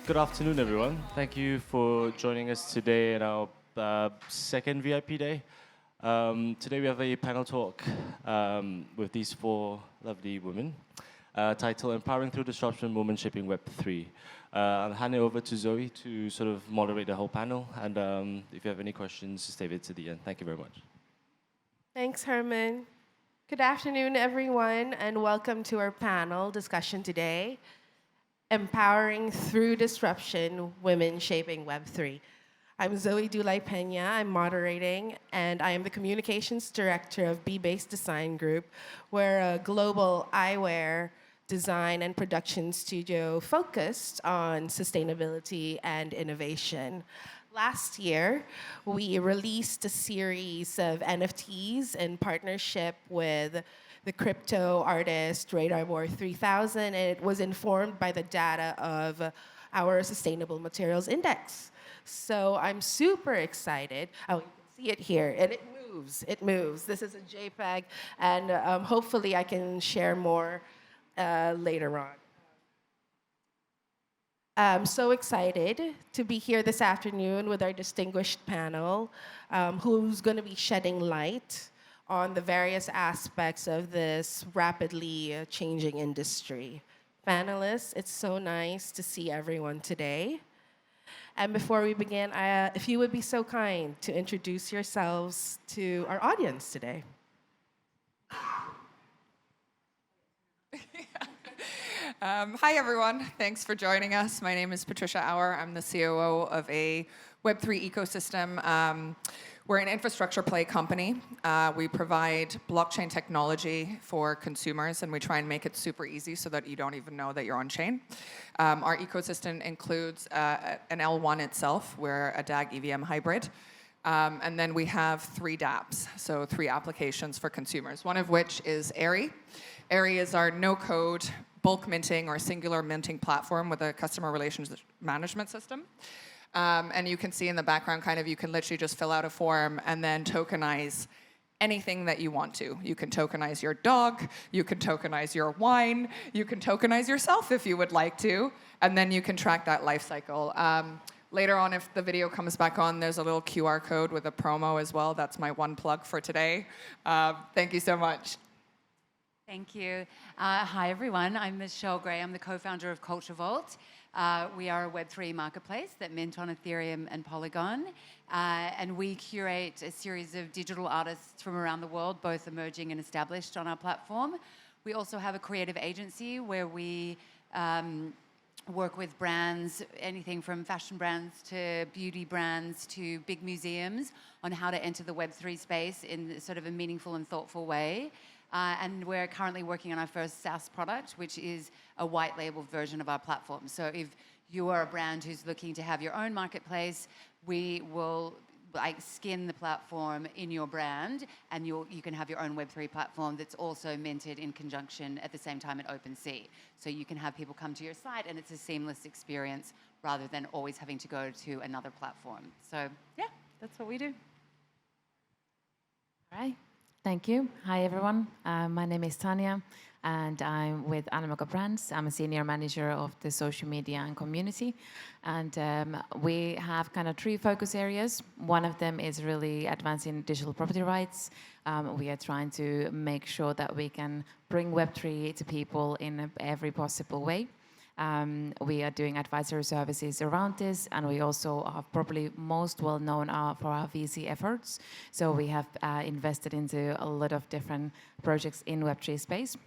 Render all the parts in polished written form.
Good afternoon, everyone. Thank you for joining us today at our second VIP day. Today we have a panel talk with these four lovely women, titled Empowering Through Disruption, Women Shaping Web3. I'll hand it over to Zoe to sort of moderate the whole panel, and if you have any questions, stay with it to the end. Thank you very much. Thanks, Herman. Good afternoon, everyone, and welcome to our panel discussion today, Empowering Through Disruption, Women Shaping Web3. I'm Zoe Dulay-Peña, I'm moderating, and I am the Communications Director of bbase Design Group. We're a global eyewear design and production studio focused on sustainability and innovation. Last year, we released a series of NFTs in partnership with the crypto artist Radar 3000, and it was informed by the data of our Sustainable Materials Index. So I'm super excited. Oh, you can see it here, and it moves, it moves. This is a JPEG, and hopefully I can share more later on. I'm so excited to be here this afternoon with our distinguished panel, who's going to be shedding light on the various aspects of this rapidly changing industry. Panelists, it's so nice to see everyone today. And before we begin, if you would be so kind to introduce yourselves to our audience today. Hi, everyone. Thanks for joining us. My name is Patricia Auer. I'm the COO of a Web3 ecosystem. We're an infrastructure play company. We provide blockchain technology for consumers, and we try and make it super easy so that you don't even know that you're on chain. Our ecosystem includes an L1 itself. We're a DAG EVM hybrid. And then we have 3 dApps, so 3 applications for consumers, one of which is Airy. Airy is our no-code bulk minting or singular minting platform with a customer relations management system. And you can see in the background, you can literally just fill out a form and then tokenize anything that you want to. You can tokenize your dog, you can tokenize your wine, you can tokenize yourself if you would like to, and then you can track that life cycle. Later on, if the video comes back on, there's a little QR code with a promo as well. That's my one plug for today. Thank you so much. Thank you. Hi, everyone. I'm Michelle Gray. I'm the co-founder of Culture Vault. We are a Web3 marketplace that mint on Ethereum and Polygon. And we curate a series of digital artists from around the world, both emerging and established on our platform. We also have a creative agency where we work with brands, anything from fashion brands to beauty brands to big museums, on how to enter the Web3 space in sort of a meaningful and thoughtful way. And we're currently working on our first SaaS product, which is a white label version of our platform. So if you are a brand who's looking to have your own marketplace, we will skin the platform in your brand, and you can have your own Web3 platform that's also minted in conjunction at the same time at OpenSea. So you can have people come to your site, and it's a seamless experience rather than always having to go to another platform. So yeah, that's what we do. All right. Thank you. Hi, everyone. My name is Tanya, and I'm with Animoca Brands. I'm a senior manager of the social media and community. And we have kind of 3 focus areas. One of them is really advancing digital property rights. We are trying to make sure that we can bring Web3 to people in every possible way. We are doing advisory services around this, and we also are probably most well known for our VC efforts. So we have invested into a lot of different projects in Web3 space.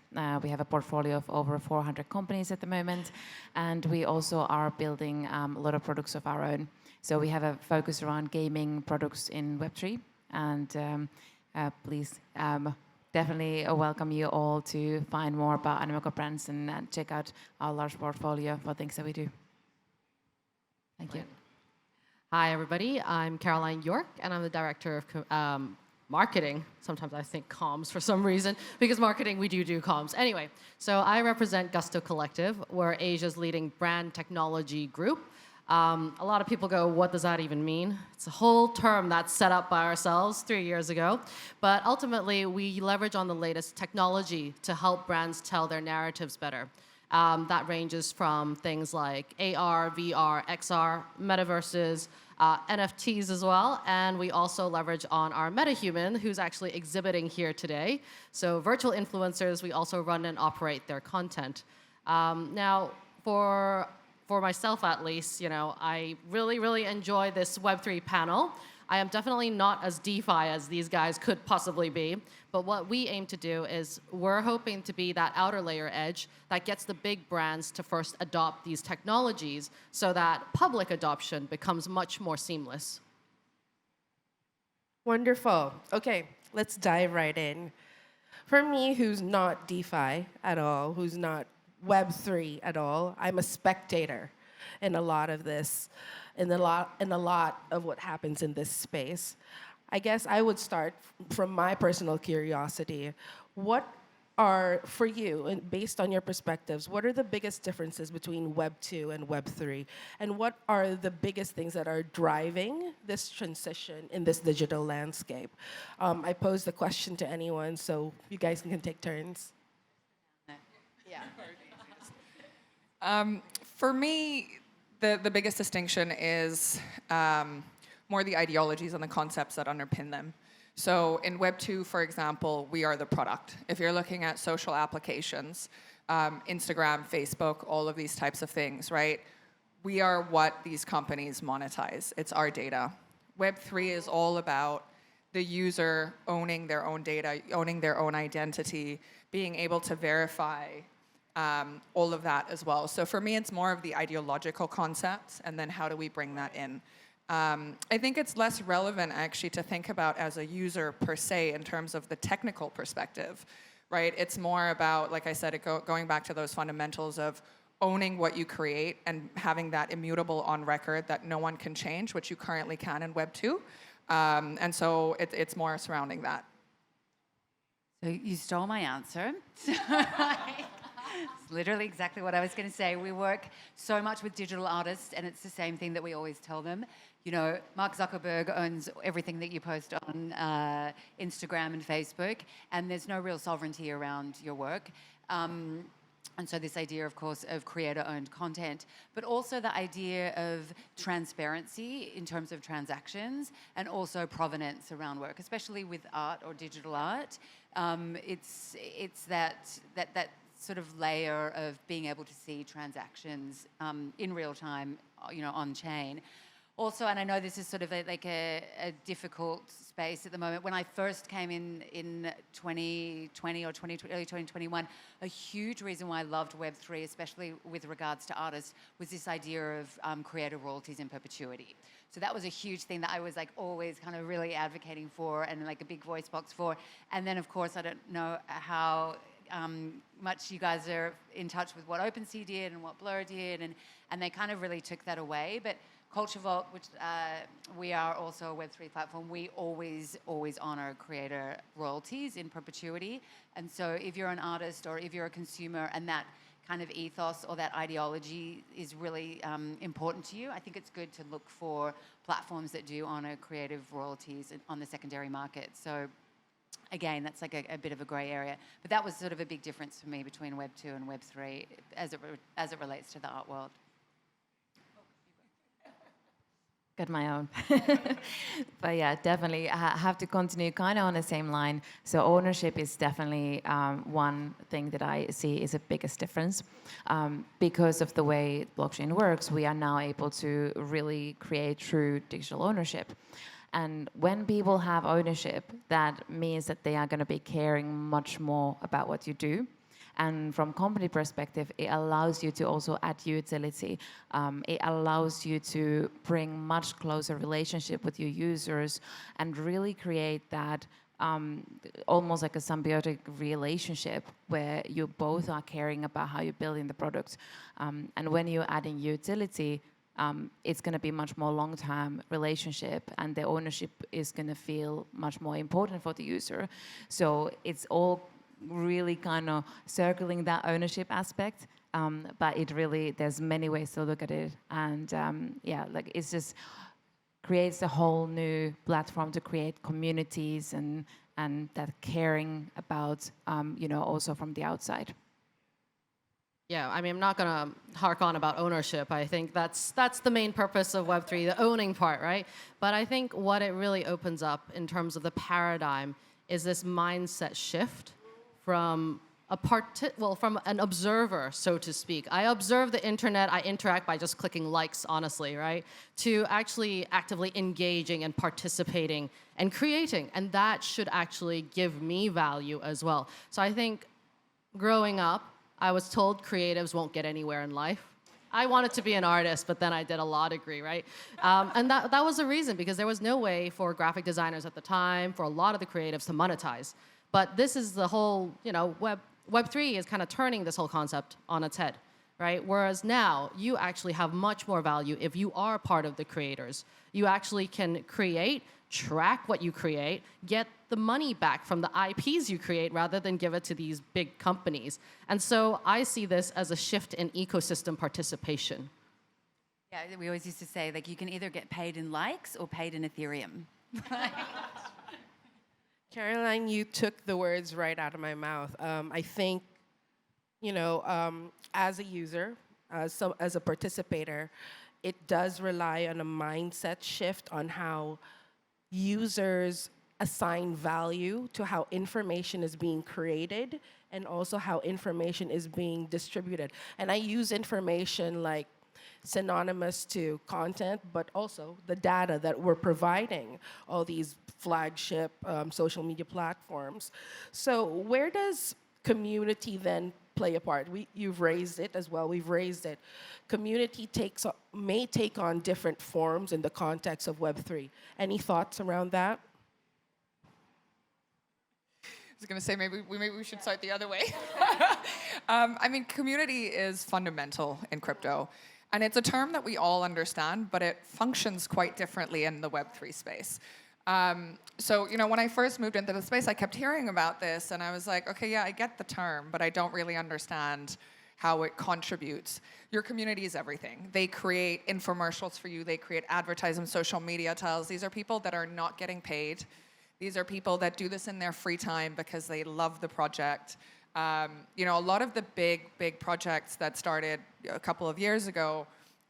We have a portfolio of over 400 companies at the moment, and we also are building a lot of products of our own. So we have a focus around gaming products in Web3, and please definitely welcome you all to find more about Animoca Brands and check out our large portfolio for things that we do. Thank you. Hi, everybody. I'm Caroline York, and I'm the Director of Marketing. Sometimes I think comms for some reason, because marketing, we do comms. Anyway, so I represent Gusto Collective. We're Asia's leading brand technology group. A lot of people go, what does that even mean? It's a whole term that's set up by ourselves 3 years ago. But ultimately, we leverage on the latest technology to help brands tell their narratives better. That ranges from things like AR, VR, XR, metaverses, NFTs as well, and we also leverage on our MetaHuman, who's actually exhibiting here today. So virtual influencers, we also run and operate their content. Now, for myself at least, I really enjoy this Web3 panel. I am definitely not as DeFi as these guys could possibly be, but what we aim to do is we're hoping to be that outer layer edge that gets the big brands to first adopt these technologies so that public adoption becomes much more seamless. Wonderful. Okay, let's dive right in. For me, who's not DeFi at all, who's not Web3 at all, I'm a spectator in a lot of this, in a lot of what happens in this space. I guess I would start from my personal curiosity. What are, for you, and based on your perspectives, what are the biggest differences between Web 2 and Web 3? And what are the biggest things that are driving this transition in this digital landscape? I pose the question to anyone, so you guys can take turns. Yeah. For me, the biggest distinction is more the ideologies and the concepts that underpin them. So in Web 2, for example, we are the product. If you're looking at social applications, Instagram, Facebook, all of these types of things, right? We are what these companies monetize. It's our data. Web 3 is all about the user owning their own data, owning their own identity, being able to verify all of that as well. So for me, it's more of the ideological concepts, and then how do we bring that in? I think it's less relevant, actually, to think about as a user per se in terms of the technical perspective, right? It's more about, like I said, going back to those fundamentals of owning what you create and having that immutable on record that no one can change, which you currently can in Web 2. And so it's more surrounding that. So you stole my answer. It's literally exactly what I was going to say. We work so much with digital artists, and it's the same thing that we always tell them. You know, Mark Zuckerberg owns everything that you post on Instagram and Facebook, and there's no real sovereignty around your work. And so this idea, of course, of creator-owned content, but also the idea of transparency in terms of transactions, and also provenance around work, especially with art or digital art. It's that sort of layer of being able to see transactions in real time, on chain. Also, and I know this is sort of a difficult space at the moment. When I first came in 2020 or early 2021, a huge reason why I loved Web3, especially with regards to artists, was this idea of creator royalties in perpetuity. So that was a huge thing that I was always kind of really advocating for, and a big voice box for. And then, of course, I don't know how much you guys are in touch with what OpenSea did and what Blur did, and they kind of really took that away. But Culture Vault, which we are also a Web3 platform, we always honor creator royalties in perpetuity. And so if you're an artist or if you're a consumer and that kind of ethos or that ideology is really important to you, I think it's good to look for platforms that do honor creative royalties on the secondary market. So again, that's a bit of a gray area. But that was sort of a big difference for me between Web 2 and Web 3 as it relates to the art world. Got my own. But yeah, definitely I have to continue kind of on the same line. So ownership is definitely one thing that I see is the biggest difference. Because of the way blockchain works, we are now able to really create true digital ownership. And when people have ownership, that means that they are going to be caring much more about what you do. And from company perspective, it allows you to also add utility. It allows you to bring much closer relationship with your users and really create that almost like a symbiotic relationship where you both are caring about how you're building the product. And when you're adding utility, it's going to be much more long-term relationship, and the ownership is going to feel much more important for the user. So it's all really kind of circling that ownership aspect, but it really, there's many ways to look at it, and it's just creates a whole new platform to create communities and that caring about also from the outside. Yeah, I mean, I'm not going to hark on about ownership. I think that's the main purpose of Web3, the owning part, right? But I think what it really opens up in terms of the paradigm is this mindset shift from from an observer, so to speak. I observe the internet, I interact by just clicking likes, honestly, right? To actually actively engaging and participating and creating. And that should actually give me value as well. So I think growing up, I was told creatives won't get anywhere in life. I wanted to be an artist, but then I did a law degree, right? And that was the reason, because there was no way for graphic designers at the time, for a lot of the creatives to monetize. But this is the whole, Web3 is kind of turning this whole concept on its head, right? Whereas now, you actually have much more value if you are part of the creators. You actually can create, track what you create, get the money back from the IPs you create rather than give it to these big companies. And so I see this as a shift in ecosystem participation. Yeah, we always used to say, like, you can either get paid in likes or paid in Ethereum. Caroline, you took the words right out of my mouth. I think, as a user, as a participator, it does rely on a mindset shift on how users assign value to how information is being created and also how information is being distributed. And I use information like synonymous to content, but also the data that we're providing, all these flagship social media platforms. So where does community then play a part? You've raised it as well, we've raised it. Community may take on different forms in the context of Web3. Any thoughts around that? I was going to say maybe we should start the other way. I mean, community is fundamental in crypto. And it's a term that we all understand, but it functions quite differently in the Web3 space. So, when I first moved into the space, I kept hearing about this, and I was like, okay, yeah, I get the term, but I don't really understand how it contributes. Your community is everything. They create infomercials for you. They create advertisements, social media tiles. These are people that are not getting paid. These are people that do this in their free time because they love the project. A lot of the big projects that started a couple of years ago,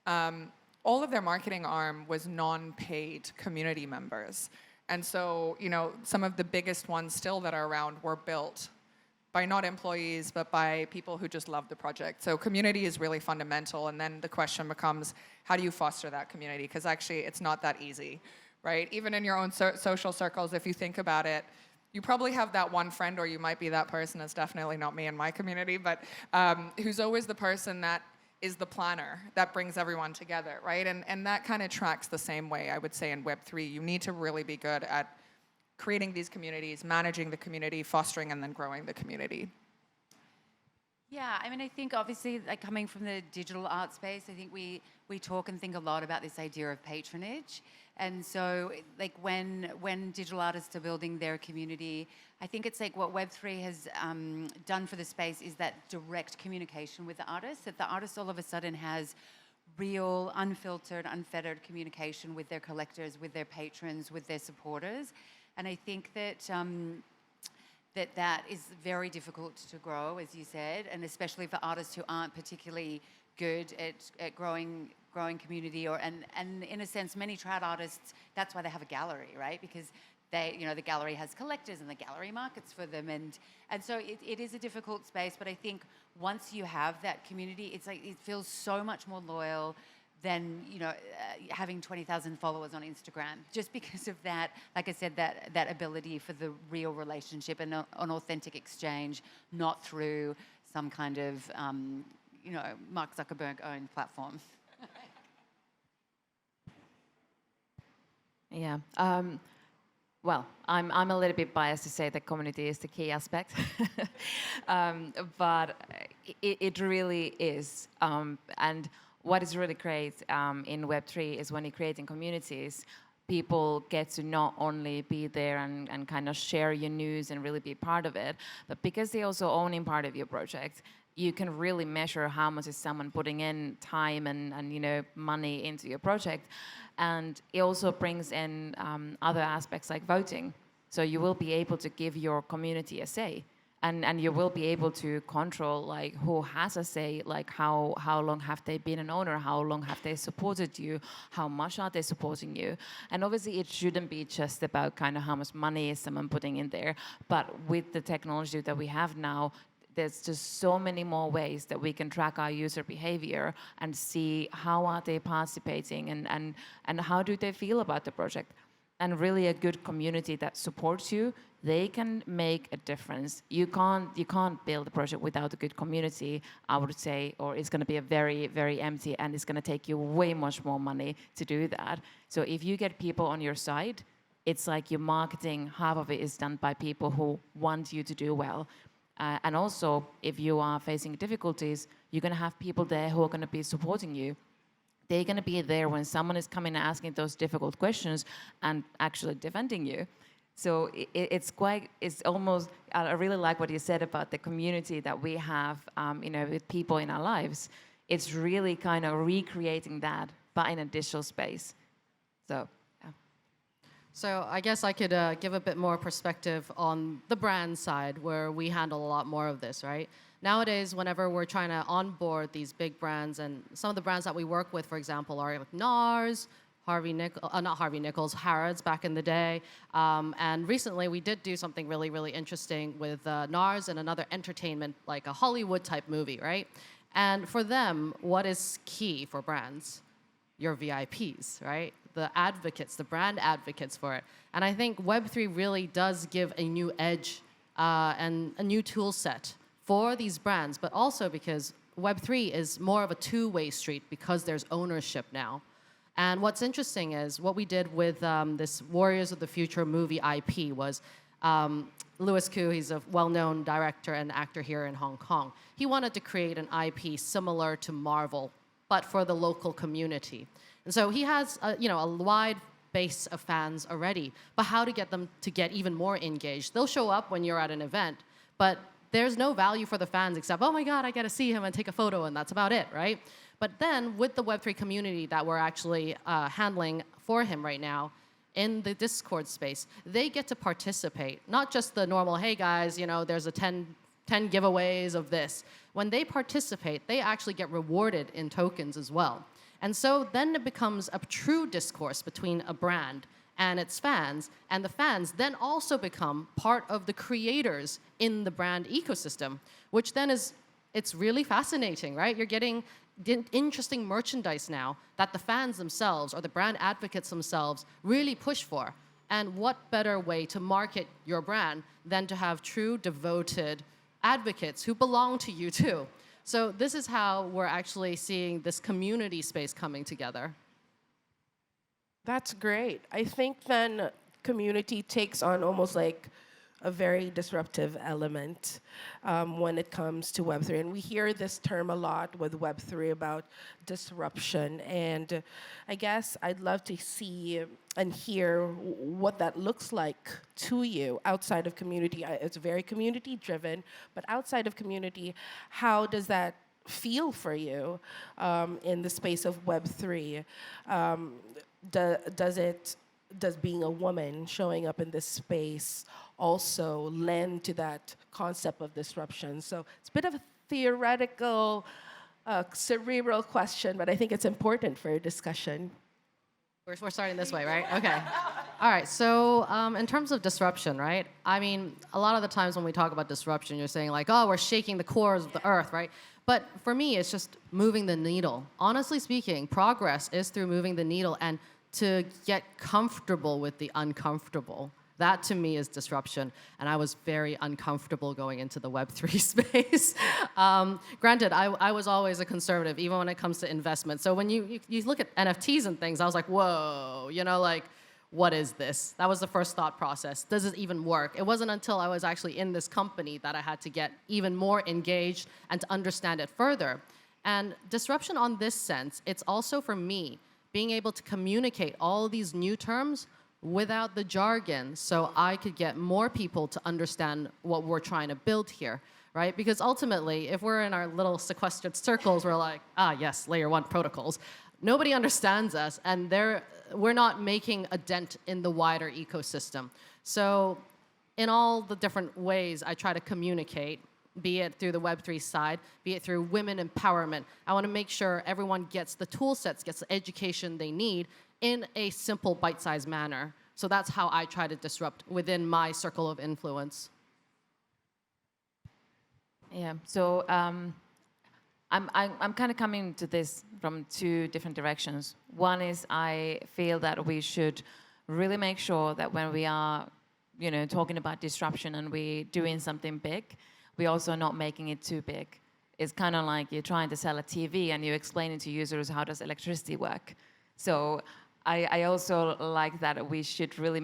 all of their marketing arm was non-paid community members. And so, some of the biggest ones still that are around were built by not employees, but by people who just love the project. So community is really fundamental. And then the question becomes, how do you foster that community? Because actually, it's not that easy, right? Even in your own social circles, if you think about it, you probably have that one friend, or you might be that person. It's definitely not me in my community, but who's always the person that is the planner that brings everyone together, right? And that kind of tracks the same way, I would say, in Web3. You need to really be good at creating these communities, managing the community, fostering and then growing the community. Yeah, I mean, I think obviously, like, coming from the digital art space, I think we talk and think a lot about this idea of patronage. And so, like, when digital artists are building their community, I think it's like what Web3 has done for the space is that direct communication with the artist, that the artist all of a sudden has real, unfiltered, unfettered communication with their collectors, with their patrons, with their supporters. And I think that that is very difficult to grow, as you said, and especially for artists who aren't particularly good at growing community, and in a sense, many trad artists, that's why they have a gallery, right? Because the gallery has collectors and the gallery markets for them, and so it is a difficult space. But I think once you have that community, it's like it feels so much more loyal than having 20,000 followers on Instagram, just because of that, like I said, that ability for the real relationship and an authentic exchange, not through some kind of Mark Zuckerberg-owned platform. Yeah. Well, I'm a little bit biased to say that community is the key aspect, but it really is. And what is really great in Web3 is when you're creating communities, people get to not only be there and kind of share your news and really be part of it, but because they also owning part of your project, you can really measure how much is someone putting in time and money into your project. And it also brings in other aspects like voting. So you will be able to give your community a say. and you will be able to control like who has a say, like how long have they been an owner, how long have they supported you, how much are they supporting you. And obviously it shouldn't be just about kind of how much money is someone putting in there, but with the technology that we have now, there's just so many more ways that we can track our user behavior and see how are they participating and how do they feel about the project. And really a good community that supports you, they can make a difference. You can't build a project without a good community, I would say, or it's going to be a very, very empty, and it's going to take you way much more money to do that. So if you get people on your side, it's like your marketing, half of it is done by people who want you to do well. And also, if you are facing difficulties, you're going to have people there who are going to be supporting you. They're going to be there when someone is coming and asking those difficult questions and actually defending you. So it's almost, I really like what you said about the community that we have, with people in our lives. It's really kind of recreating that, but in a digital space. So, yeah. So I guess I could give a bit more perspective on the brand side, where we handle a lot more of this, right? Nowadays, whenever we're trying to onboard these big brands, and some of the brands that we work with, for example, are like NARS, Harrods back in the day. And recently we did do something really, really interesting with NARS and another entertainment, like a Hollywood type movie, right? And for them, what is key for brands? Your VIPs, right? The advocates, the brand advocates for it. And I think Web3 really does give a new edge and a new tool set for these brands, but also because Web3 is more of a two-way street because there's ownership now. And what's interesting is what we did with this Warriors of the Future movie IP was Louis Koo, he's a well-known director and actor here in Hong Kong. He wanted to create an IP similar to Marvel, but for the local community. And so he has a wide base of fans already, but how to get them to get even more engaged? They'll show up when you're at an event, but there's no value for the fans except, oh my God, I get to see him and take a photo, and that's about it, right? But then with the Web3 community that we're actually handling for him right now in the Discord space, they get to participate, not just the normal, hey guys, there's a 10 giveaways of this. When they participate, they actually get rewarded in tokens as well. And so then it becomes a true discourse between a brand and its fans, and the fans then also become part of the creators in the brand ecosystem, which then it's really fascinating, right? You're getting interesting merchandise now that the fans themselves or the brand advocates themselves really push for. And what better way to market your brand than to have true devoted advocates who belong to you too? So this is how we're actually seeing this community space coming together. That's great. I think then community takes on almost like a very disruptive element when it comes to Web3. And we hear this term a lot with Web3 about disruption. And I guess I'd love to see and hear what that looks like to you outside of community. It's very community driven, but outside of community, how does that feel for you in the space of Web3? Does being a woman showing up in this space also lend to that concept of disruption? So it's a bit of a theoretical, cerebral question, but I think it's important for a discussion. We're starting this way, right? Okay. All right, so in terms of disruption, right? I mean, a lot of the times when we talk about disruption, you're saying like, oh, we're shaking the cores of the earth, right? But for me, it's just moving the needle. Honestly speaking, progress is through moving the needle and to get comfortable with the uncomfortable. That to me is disruption, and I was very uncomfortable going into the Web3 space. Granted, I was always a conservative, even when it comes to investment. So when you look at NFTs and things, I was like, whoa, what is this? That was the first thought process. Does it even work? It wasn't until I was actually in this company that I had to get even more engaged and to understand it further. And disruption on this sense, it's also for me, being able to communicate all these new terms without the jargon so I could get more people to understand what we're trying to build here, right? Because ultimately, if we're in our little sequestered circles, we're like, yes, layer 1 protocols. Nobody understands us, and we're not making a dent in the wider ecosystem. So in all the different ways I try to communicate, be it through the Web3 side, be it through women empowerment. I want to make sure everyone gets the tool sets, gets the education they need in a simple, bite-sized manner. So that's how I try to disrupt within my circle of influence. Yeah, so I'm kind of coming to this from two different directions. One is I feel that we should really make sure that when we are, talking about disruption and we're doing something big, we're also not making it too big. It's kind of like you're trying to sell a TV and you're explaining to users how does electricity work. So I also like that we should really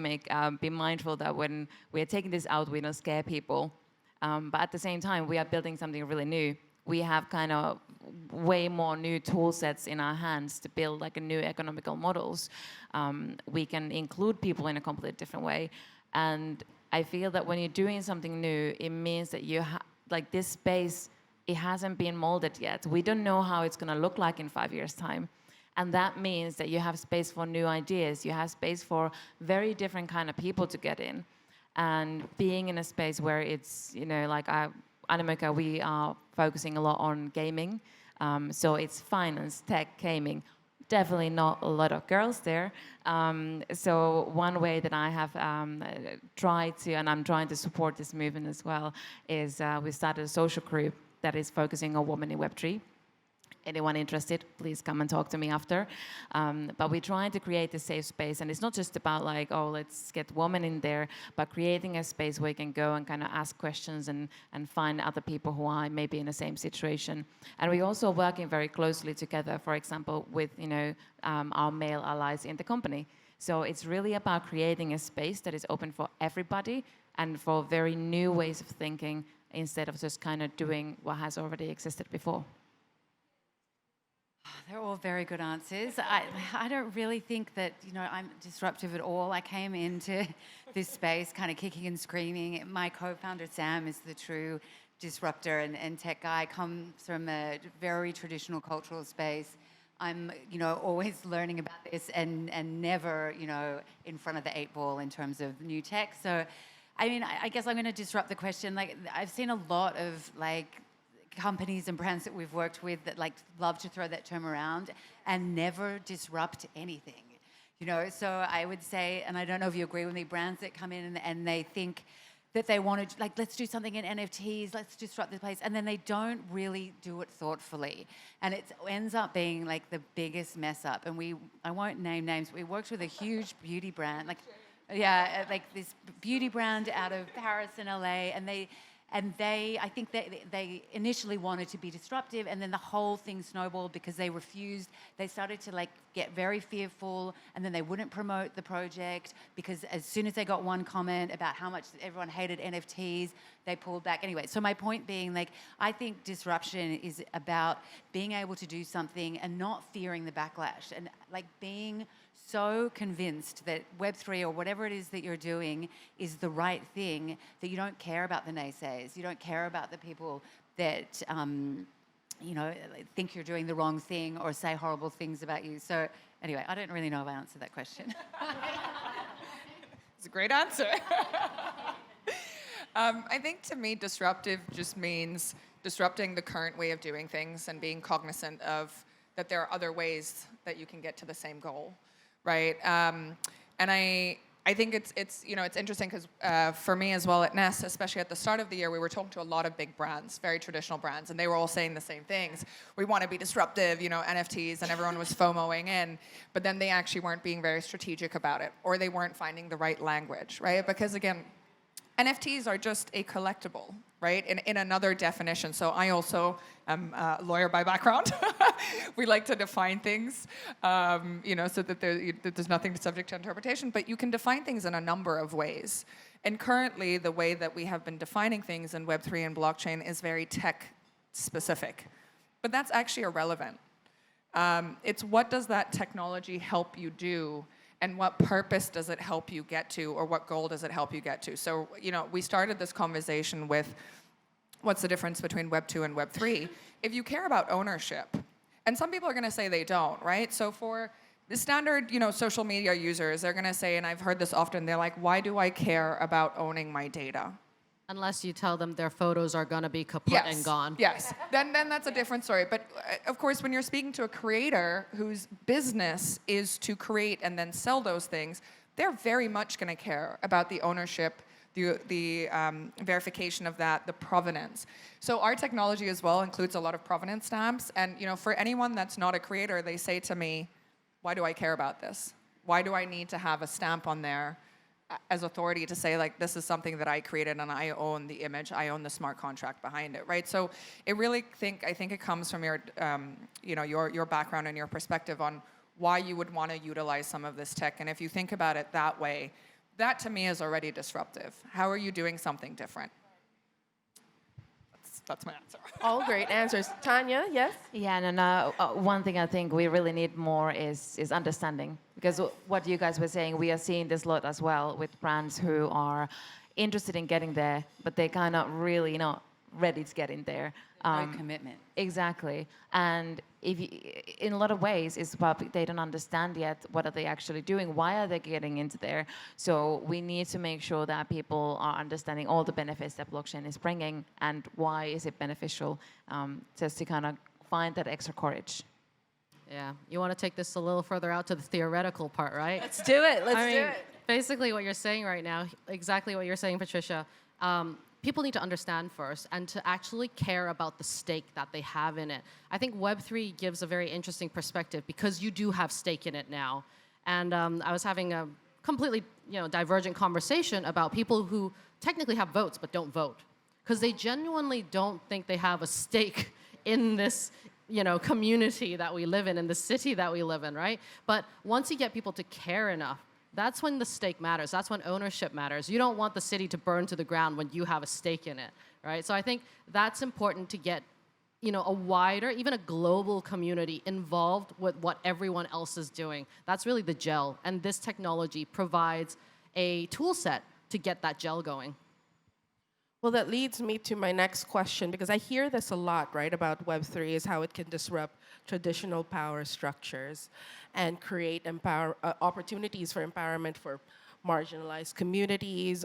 be mindful that when we're taking this out, we don't scare people. But at the same time, we are building something really new. We have kind of way more new tool sets in our hands to build like a new economical models. We can include people in a completely different way. And I feel that when you're doing something new, it means that like this space, it hasn't been molded yet. We don't know how it's going to look like in 5 years' time. And that means that you have space for new ideas. You have space for very different kind of people to get in. And being in a space where it's, like Animoca, we are focusing a lot on gaming. So it's finance, tech, gaming. Definitely not a lot of girls there. So one way that I have tried to, and I'm trying to support this movement as well, is we started a social group that is focusing on women in Web3. Anyone interested, please come and talk to me after. But we're trying to create a safe space, and it's not just about like, oh, let's get women in there, but creating a space where you can go and kind of ask questions and find other people who are maybe in the same situation. And we're also working very closely together, for example, with our male allies in the company. So it's really about creating a space that is open for everybody and for very new ways of thinking instead of just kind of doing what has already existed before. They're all very good answers. I don't really think that, I'm disruptive at all. I came into this space kind of kicking and screaming. My co-founder, Sam, is the true disruptor and tech guy, comes from a very traditional cultural space. I'm, always learning about this and never, in front of the 8 ball in terms of new tech. So, I guess I'm going to disrupt the question. Like, I've seen a lot of, companies and brands that we've worked with that love to throw that term around and never disrupt anything, So I would say, and I don't know if you agree with me, brands that come in and they think that they want to, let's do something in NFTs, let's disrupt this place, and then they don't really do it thoughtfully, and it ends up being the biggest mess up. And I won't name names, but we worked with a huge beauty brand, this beauty brand out of Paris and LA, and I think they initially wanted to be disruptive, and then the whole thing snowballed because they refused. They started to get very fearful, and then they wouldn't promote the project because as soon as they got one comment about how much everyone hated NFTs, they pulled back. Anyway, so my point being, I think disruption is about being able to do something and not fearing the backlash, and being so convinced that Web3 or whatever it is that you're doing is the right thing that you don't care about the naysayers. You don't care about the people that, think you're doing the wrong thing or say horrible things about you. So anyway, I don't really know if I answered that question. It's a great answer. I think to me, disruptive just means disrupting the current way of doing things and being cognizant of that there are other ways that you can get to the same goal. Right, and I think it's interesting because for me as well at NES, especially at the start of the year, we were talking to a lot of big brands, very traditional brands, and they were all saying the same things. We want to be disruptive, NFTs, and everyone was FOMOing in, but then they actually weren't being very strategic about it, or they weren't finding the right language, right? Because again, NFTs are just a collectible, right? In another definition. So I also am a lawyer by background. We like to define things, so that there's nothing subject to interpretation. But you can define things in a number of ways. And currently, the way that we have been defining things in Web3 and blockchain is very tech-specific. But that's actually irrelevant. It's what does that technology help you do, and what purpose does it help you get to, or what goal does it help you get to? So, we started this conversation with what's the difference between Web 2 and Web 3? If you care about ownership, and some people are going to say they don't, right? So for the standard, social media users, they're going to say, and I've heard this often, they're like, why do I care about owning my data? Unless you tell them their photos are going to be kaput and gone. Yes, then that's a different story. But of course, when you're speaking to a creator whose business is to create and then sell those things, they're very much going to care about the ownership, the verification of that, the provenance. So our technology as well includes a lot of provenance stamps. And for anyone that's not a creator, they say to me, why do I care about this? Why do I need to have a stamp on there as authority to say, like, this is something that I created and I own the image, I own the smart contract behind it, right? So I think it comes from your, your background and your perspective on why you would want to utilize some of this tech. And if you think about it that way, that to me is already disruptive. How are you doing something different? That's my answer. All great answers. Tanya, yes? Yeah, no. One thing I think we really need more is understanding. Because what you guys were saying, we are seeing this a lot as well with brands who are interested in getting there, but they're kind of really not ready to get in there. No commitment. Exactly. And in a lot of ways, it's about they don't understand yet what are they actually doing, why are they getting into there. So we need to make sure that people are understanding all the benefits that blockchain is bringing and why is it beneficial, just to kind of find that extra courage. Yeah, you want to take this a little further out to the theoretical part, right? Let's do it. Let's I do mean, it. basically what you're saying right now, exactly what you're saying, Patricia. People need to understand first and to actually care about the stake that they have in it. I think Web3 gives a very interesting perspective because you do have stake in it now. And I was having a completely divergent conversation about people who technically have votes but don't vote because they genuinely don't think they have a stake in this community that we live in the city that we live in, right? But once you get people to care enough, that's when the stake matters. That's when ownership matters. You don't want the city to burn to the ground when you have a stake in it, right? So I think that's important to get, a wider, even a global community involved with what everyone else is doing. That's really the gel. And this technology provides a tool set to get that gel going. Well, that leads me to my next question, because I hear this a lot, right, about Web3 is how it can disrupt traditional power structures and create opportunities for empowerment for marginalized communities,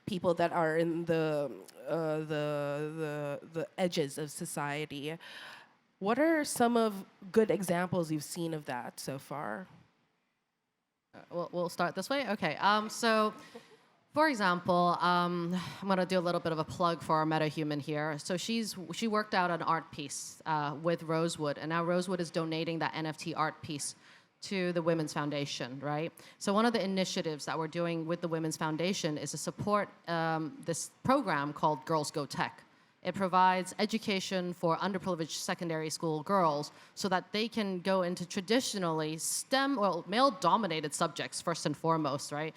people that are in the edges of society. What are some of good examples you've seen of that so far? We'll start this way? Okay. So, for example, I'm going to do a little bit of a plug for our MetaHuman here. So she worked out an art piece with Rosewood, and now Rosewood is donating that NFT art piece to the Women's Foundation, right? So one of the initiatives that we're doing with the Women's Foundation is to support this program called Girls Go Tech. It provides education for underprivileged secondary school girls so that they can go into traditionally STEM, well, male-dominated subjects first and foremost, right?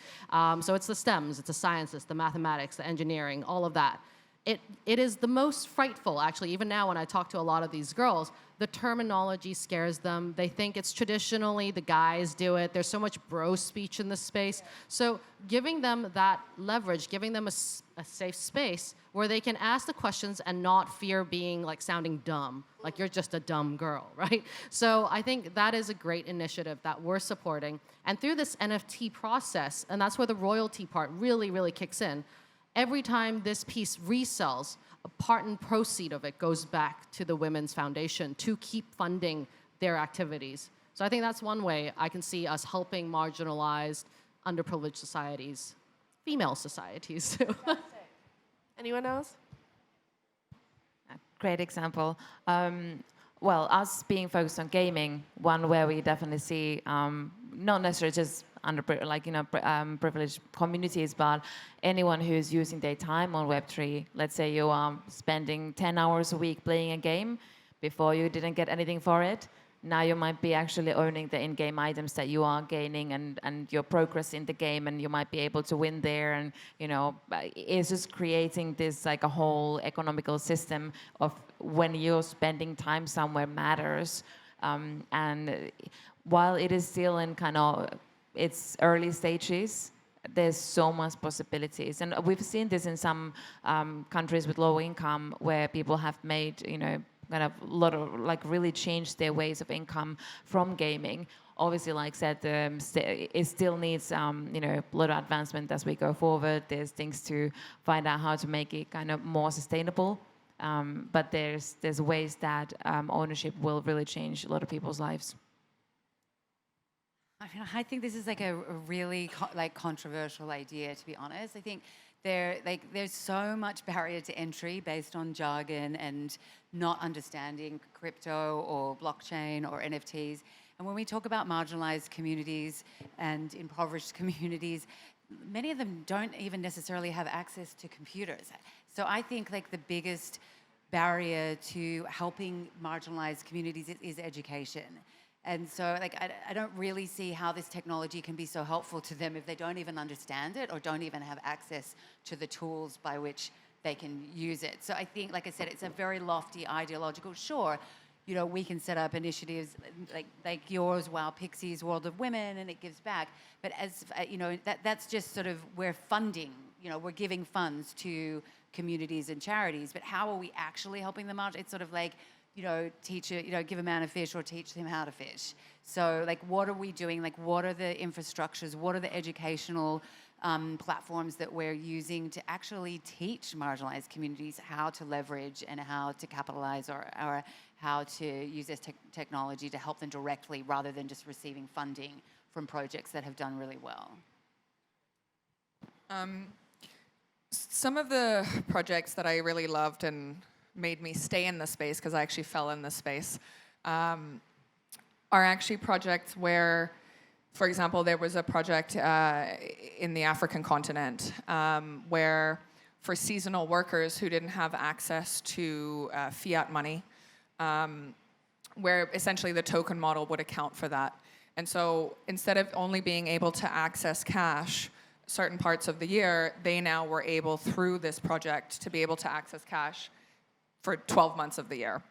So it's the STEMs, it's the sciences, the mathematics, the engineering, all of that. It is the most frightful, actually, even now when I talk to a lot of these girls, the terminology scares them. They think it's traditionally the guys do it. There's so much bro speech in this space. So giving them that leverage, giving them a safe space where they can ask the questions and not fear being like sounding dumb, like you're just a dumb girl, right? So I think that is a great initiative that we're supporting. And through this NFT process, and that's where the royalty part really, really kicks in, every time this piece resells, a part and proceed of it goes back to the Women's Foundation to keep funding their activities. So I think that's one way I can see us helping marginalized, underprivileged societies, female societies too. Anyone else? Great example. Well, us being focused on gaming, one where we definitely see not necessarily just privileged communities, but anyone who's using their time on Web3. Let's say you are spending 10 hours a week playing a game. Before you didn't get anything for it. Now you might be actually owning the in-game items that you are gaining and your progress in the game, and you might be able to win there. And it's just creating this like a whole economical system of when you're spending time somewhere matters. And while it is still in kind of its early stages, there's so much possibilities. And we've seen this in some countries with low income where people have made, kind of a lot of, like really changed their ways of income from gaming. obviously, like said, it still needs a lot of advancement as we go forward. There's things to find out how to make it kind of more sustainable. But there's ways that ownership will really change a lot of people's lives. I mean, I think this is like a really controversial idea, to be honest. I think there's so much barrier to entry based on jargon and not understanding crypto or blockchain or NFTs. And when we talk about marginalized communities and impoverished communities, many of them don't even necessarily have access to computers. So I think like the biggest barrier to helping marginalized communities is education. And so like I don't really see how this technology can be so helpful to them if they don't even understand it or don't even have access to the tools by which they can use it. So I think, like I said, it's a very lofty ideological, sure, we can set up initiatives like yours, Wow Pixies, World of Women, and it gives back. But as that's just sort of, we're funding, we're giving funds to communities and charities. But how are we actually helping them out? It's sort of like, give a man a fish or teach him how to fish. So like, what are we doing? Like, what are the infrastructures? What are the educational platforms that we're using to actually teach marginalized communities how to leverage and how to capitalize or how to use this technology to help them directly rather than just receiving funding from projects that have done really well? Some of the projects that I really loved and made me stay in the space, because I actually fell in this space, are actually projects where, for example, there was a project in the African continent where for seasonal workers who didn't have access to fiat money, where essentially the token model would account for that. And so instead of only being able to access cash certain parts of the year, they now were able, through this project, to be able to access cash for 12 months of the year.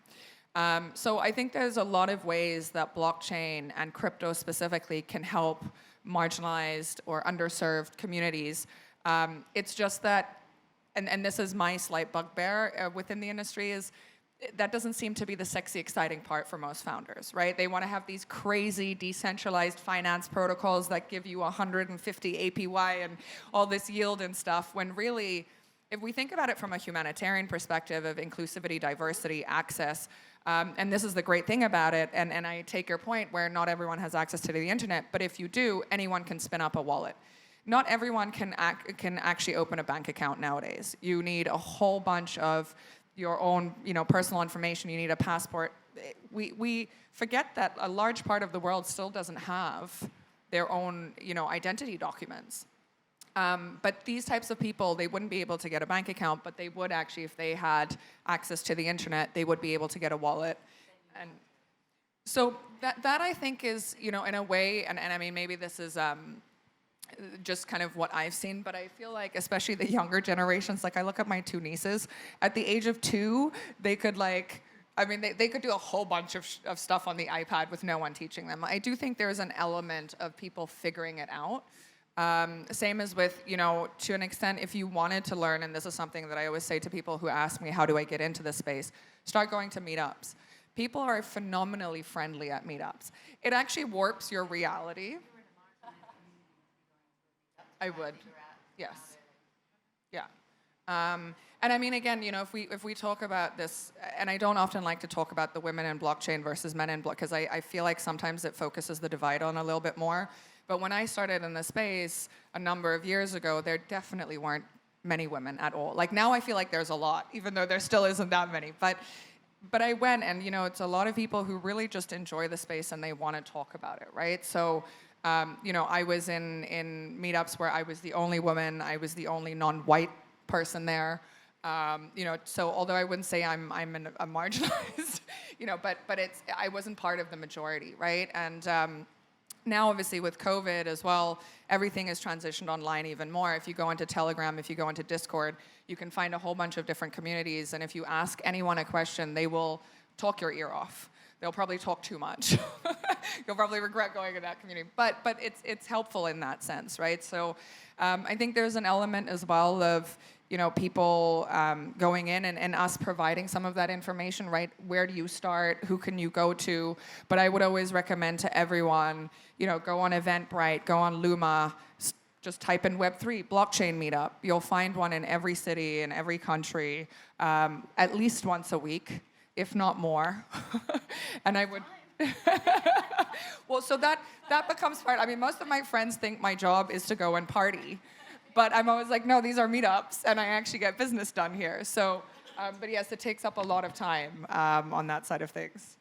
So I think there's a lot of ways that blockchain and crypto specifically can help marginalized or underserved communities. It's just that, and this is my slight bugbear within the industry, is that doesn't seem to be the sexy, exciting part for most founders, right? They want to have these crazy decentralized finance protocols that give you 150 APY and all this yield and stuff, when really, if we think about it from a humanitarian perspective of inclusivity, diversity, access, and this is the great thing about it, and I take your point where not everyone has access to the internet, but if you do, anyone can spin up a wallet. Not everyone can actually open a bank account nowadays. You need a whole bunch of your own, personal information. You need a passport. We forget that a large part of the world still doesn't have their own, identity documents. But these types of people, they wouldn't be able to get a bank account, but they would actually, if they had access to the internet, they would be able to get a wallet. And so that I think is, in a way, and I mean, maybe this is just kind of what I've seen, but I feel like especially the younger generations, like I look at my two nieces, at the age of 2, they could they could do a whole bunch of stuff on the iPad with no one teaching them. I do think there's an element of people figuring it out. Same as with, to an extent, if you wanted to learn, and this is something that I always say to people who ask me, how do I get into this space? Start going to meetups. People are phenomenally friendly at meetups. It actually warps your reality. I would, yes, yeah. And I mean, again, if we talk about this, and I don't often like to talk about the women in blockchain versus men in blockchain, because I feel like sometimes it focuses the divide on a little bit more. But when I started in the space a number of years ago, there definitely weren't many women at all. Like now I feel like there's a lot, even though there still isn't that many. But I went, and it's a lot of people who really just enjoy the space and they want to talk about it, right? So I was in meetups where I was the only woman, I was the only non-white person there. So although I wouldn't say I'm a marginalized, but I wasn't part of the majority, right? And now, obviously, with COVID as well, everything is transitioned online even more. If you go into Telegram, if you go into Discord, you can find a whole bunch of different communities. And if you ask anyone a question, they will talk your ear off. they'll probably talk too much. You'll probably regret going in that community. But it's helpful in that sense, right? So I think there's an element as well of, people going in and us providing some of that information, right? Where do you start? Who can you go to? But I would always recommend to everyone, go on Eventbrite, go on Luma, just type in Web3 blockchain meetup. You'll find one in every city, in every country, at least once a week, if not more. And I would... Well, so that becomes part. I mean, most of my friends think my job is to go and party. But I'm always like, no, these are meetups, and I actually get business done here. So, but yes, it takes up a lot of time on that side of things.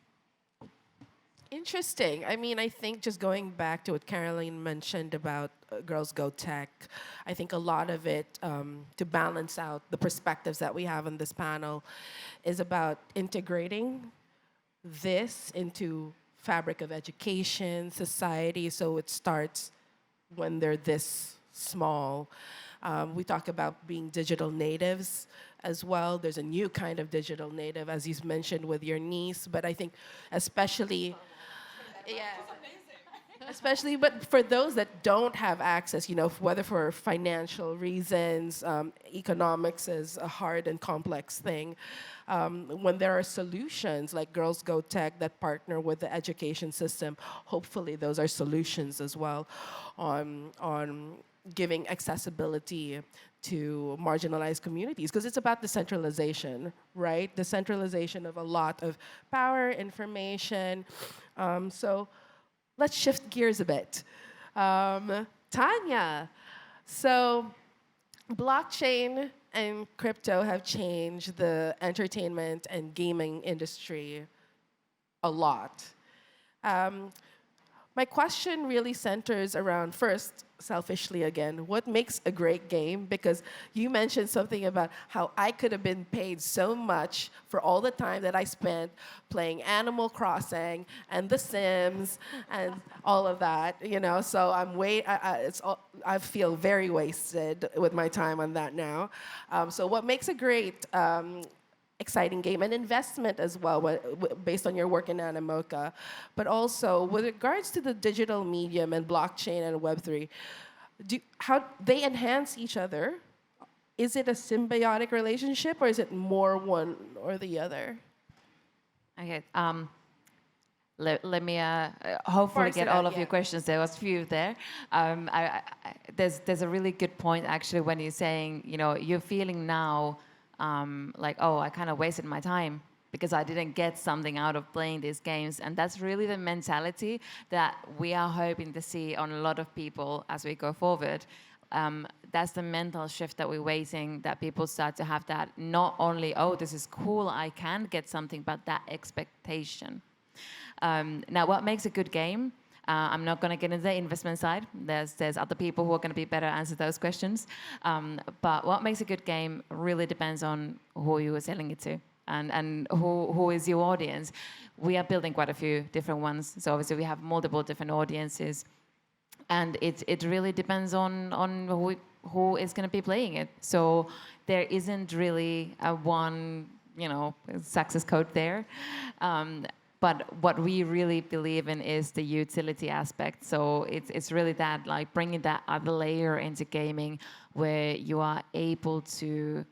Interesting. I mean, I think just going back to what Caroline mentioned about Girls Go Tech, I think a lot of it, to balance out the perspectives that we have on this panel, is about integrating this into fabric of education, society, so it starts when they're this small. We talk about being digital natives as well. There's a new kind of digital native, as you mentioned with your niece, but I think especially, especially, but for those that don't have access, whether for financial reasons, economics is a hard and complex thing. When there are solutions like Girls Go Tech that partner with the education system, hopefully those are solutions as well on giving accessibility to marginalized communities, because it's about decentralization, right? Decentralization of a lot of power, information. So let's shift gears a bit. Tanya, so blockchain and crypto have changed the entertainment and gaming industry a lot. My question really centers around, first, selfishly again, what makes a great game? Because you mentioned something about how I could have been paid so much for all the time that I spent playing Animal Crossing and The Sims and all of that, So I feel very wasted with my time on that now. So what makes a great exciting game and investment as well, based on your work in Animoca, but also with regards to the digital medium and blockchain and Web3, how they enhance each other? Is it a symbiotic relationship, or is it more one or the other? Okay. Let me hopefully get all of your questions. There was a few there. There's a really good point actually when you're saying, you're feeling now like, oh, I kind of wasted my time because I didn't get something out of playing these games. And that's really the mentality that we are hoping to see on a lot of people as we go forward. That's the mental shift that we're waiting, that people start to have that, not only, oh, this is cool, I can get something, but that expectation. Now, what makes a good game? I'm not going to get into the investment side. There's other people who are going to be better answer those questions. But what makes a good game really depends on who you are selling it to and who is your audience. We are building quite a few different ones. So obviously we have multiple different audiences. And it really depends on who is going to be playing it. So there isn't really a one, success code there. But what we really believe in is the utility aspect. So it's really that, like bringing that other layer into gaming where you are able to,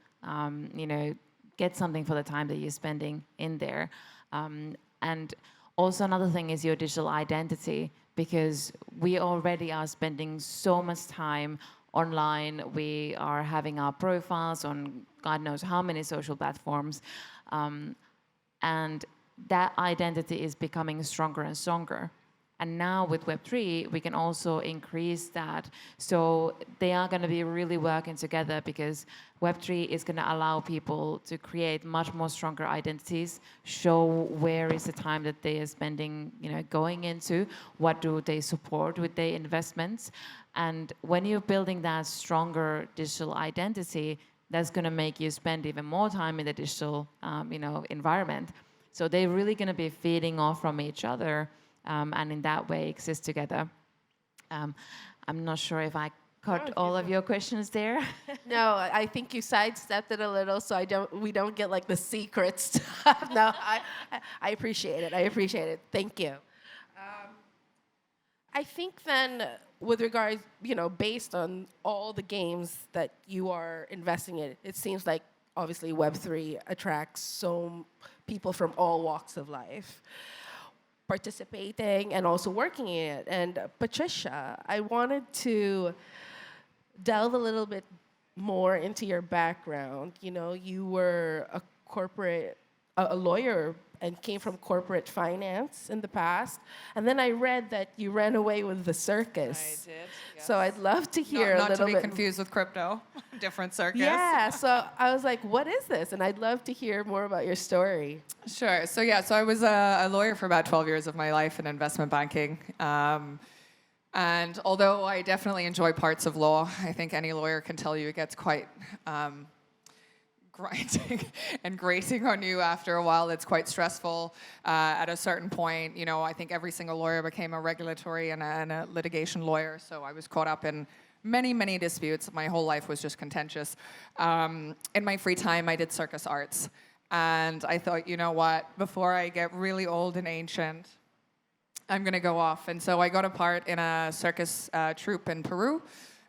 get something for the time that you're spending in there. And also another thing is your digital identity, because we already are spending so much time online. We are having our profiles on God knows how many social platforms. And that identity is becoming stronger and stronger. And now with Web3, we can also increase that. So they are going to be really working together, because Web3 is going to allow people to create much more stronger identities, show where is the time that they are spending, going into, what do they support with their investments. And when you're building that stronger digital identity, that's going to make you spend even more time in the digital, environment. So they're really going to be feeding off from each other, and in that way exist together. I'm not sure if I caught all of your questions there. No, I think you sidestepped it a little, so we don't get like the secret stuff. No, I appreciate it. I appreciate it. Thank you. I think then, with regards, based on all the games that you are investing in, it seems like obviously Web3 attracts people from all walks of life participating and also working in it. And Patricia, I wanted to delve a little bit more into your background. You were a lawyer and came from corporate finance in the past. And then I read that you ran away with the circus. I did, yes. So I'd love to hear a Not little to bit. be confused with crypto, different circus. Yeah, so I was like, what is this? And I'd love to hear more about your story. Sure. So I was a lawyer for about 12 years of my life in investment banking. And although I definitely enjoy parts of law, I think any lawyer can tell you it gets quite grinding and grating on you after a while. It's quite stressful. At a certain point, I think every single lawyer became a regulatory and a litigation lawyer. So I was caught up in many, many disputes. My whole life was just contentious. In my free time, I did circus arts. And I thought, you know what, before I get really old and ancient, I'm going to go off. And so I got a part in a circus troupe in Peru.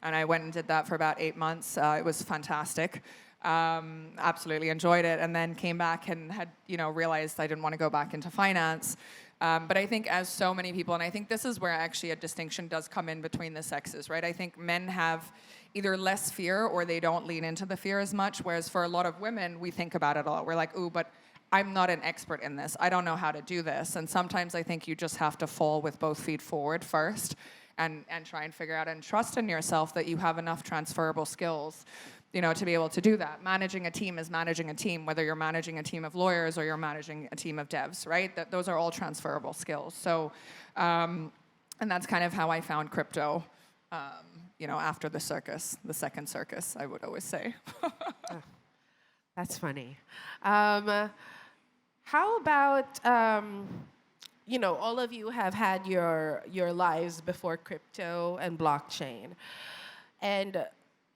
And I went and did that for about 8 months. It was fantastic. Absolutely enjoyed it, and then came back and had realized I didn't want to go back into finance. But I think, as so many people, and I think this is where actually a distinction does come in between the sexes, right? I think men have either less fear or they don't lean into the fear as much, whereas for a lot of women, we think about it a lot. We're like, ooh, but I'm not an expert in this. I don't know how to do this. And sometimes I think you just have to fall with both feet forward first and try and figure out and trust in yourself that you have enough transferable skills to be able to do that. Managing a team is managing a team, whether you're managing a team of lawyers or you're managing a team of devs, right? Those are all transferable skills. So, and that's kind of how I found crypto, after the circus, the second circus, I would always say. That's funny. How about, all of you have had your lives before crypto and blockchain. And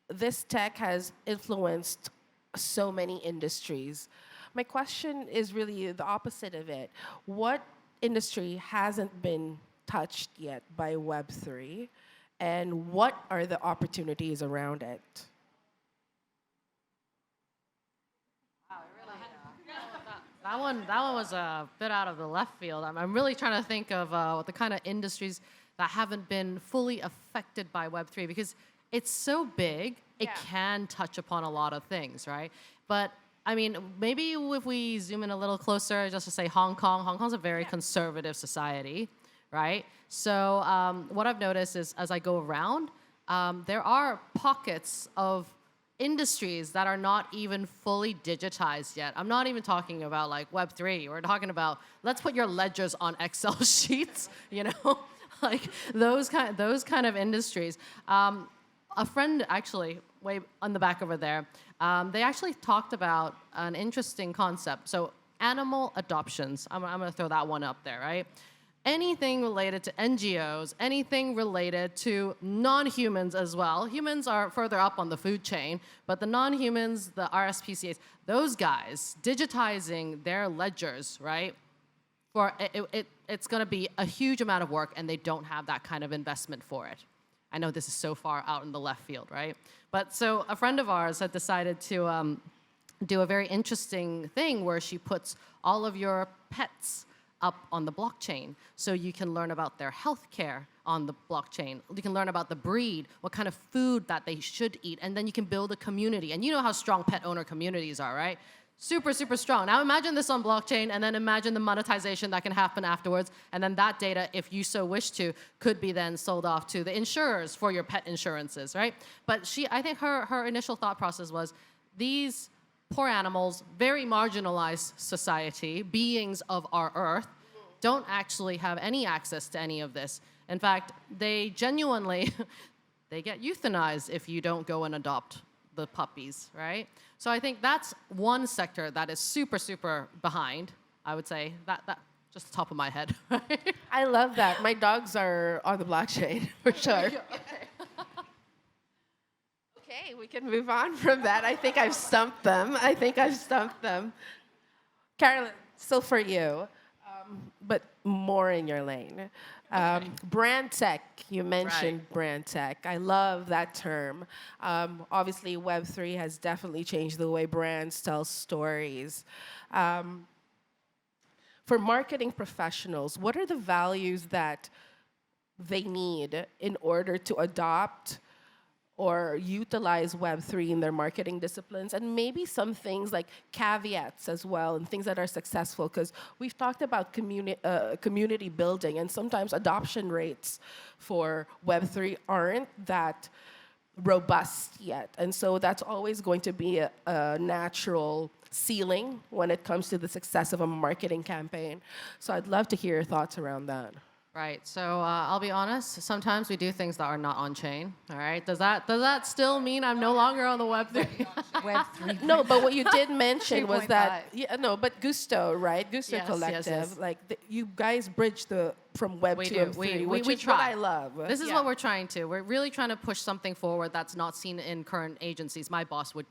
this tech has influenced so many industries. My question is really the opposite of it. What industry hasn't been touched yet by Web3, and what are the opportunities around it? That one was a bit out of the left field. I'm really trying to think of what the kind of industries that haven't been fully affected by Web3, because it's so big, it can touch upon a lot of things, right? But I mean, maybe if we zoom in a little closer, just to say Hong Kong's a very conservative society, right? So what I've noticed is, as I go around, there are pockets of industries that are not even fully digitized yet. I'm not even talking about like Web3. We're talking about, let's put your ledgers on Excel sheets, like those kind of industries. A friend actually, way on the back over there, they actually talked about an interesting concept. So animal adoptions, I'm going to throw that one up there, right? Anything related to NGOs, anything related to non-humans as well. Humans are further up on the food chain, but the non-humans, the RSPCAs, those guys, digitizing their ledgers, right? It's going to be a huge amount of work, and they don't have that kind of investment for it. I know this is so far out in the left field, right? But so a friend of ours had decided to do a very interesting thing where she puts all of your pets up on the blockchain, so you can learn about their health care on the blockchain. You can learn about the breed, what kind of food that they should eat, and then you can build a community. And you know how strong pet owner communities are, right? Super, super strong. Now imagine this on blockchain, and then imagine the monetization that can happen afterwards, and then that data, if you so wish to, could be then sold off to the insurers for your pet insurances, right? But I think her initial thought process was, these poor animals, very marginalized society, beings of our earth, don't actually have any access to any of this. In fact, they genuinely, they get euthanized if you don't go and adopt the puppies, right? So I think that's one sector that is super, super behind, I would say. That just the top of my head. I love that. My dogs are on the blockchain, for sure. Okay, we can move on from that. I think I've stumped them. Carolyn, still for you, but more in your lane. Brand tech, you mentioned brand tech. I love that term. Obviously, Web3 has definitely changed the way brands tell stories. For marketing professionals, what are the values that they need in order to adopt or utilize Web3 in their marketing disciplines, and maybe some things like caveats as well, and things that are successful, because we've talked about community building, and sometimes adoption rates for Web3 aren't that robust yet. And so that's always going to be a natural ceiling when it comes to the success of a marketing campaign. So I'd love to hear your thoughts around that. Right. So I'll be honest. Sometimes we do things that are not on chain. All right. Does that still mean I'm no longer on the Web3? Web3. No, but what you did mention was 3.5. that but Gusto, right? Gusto Yes, Collective, yes. like you guys bridge from Web We 2 do. and 3, which is try. what I love. This is what we're trying to. We're really trying to push something forward that's not seen in current agencies. My boss would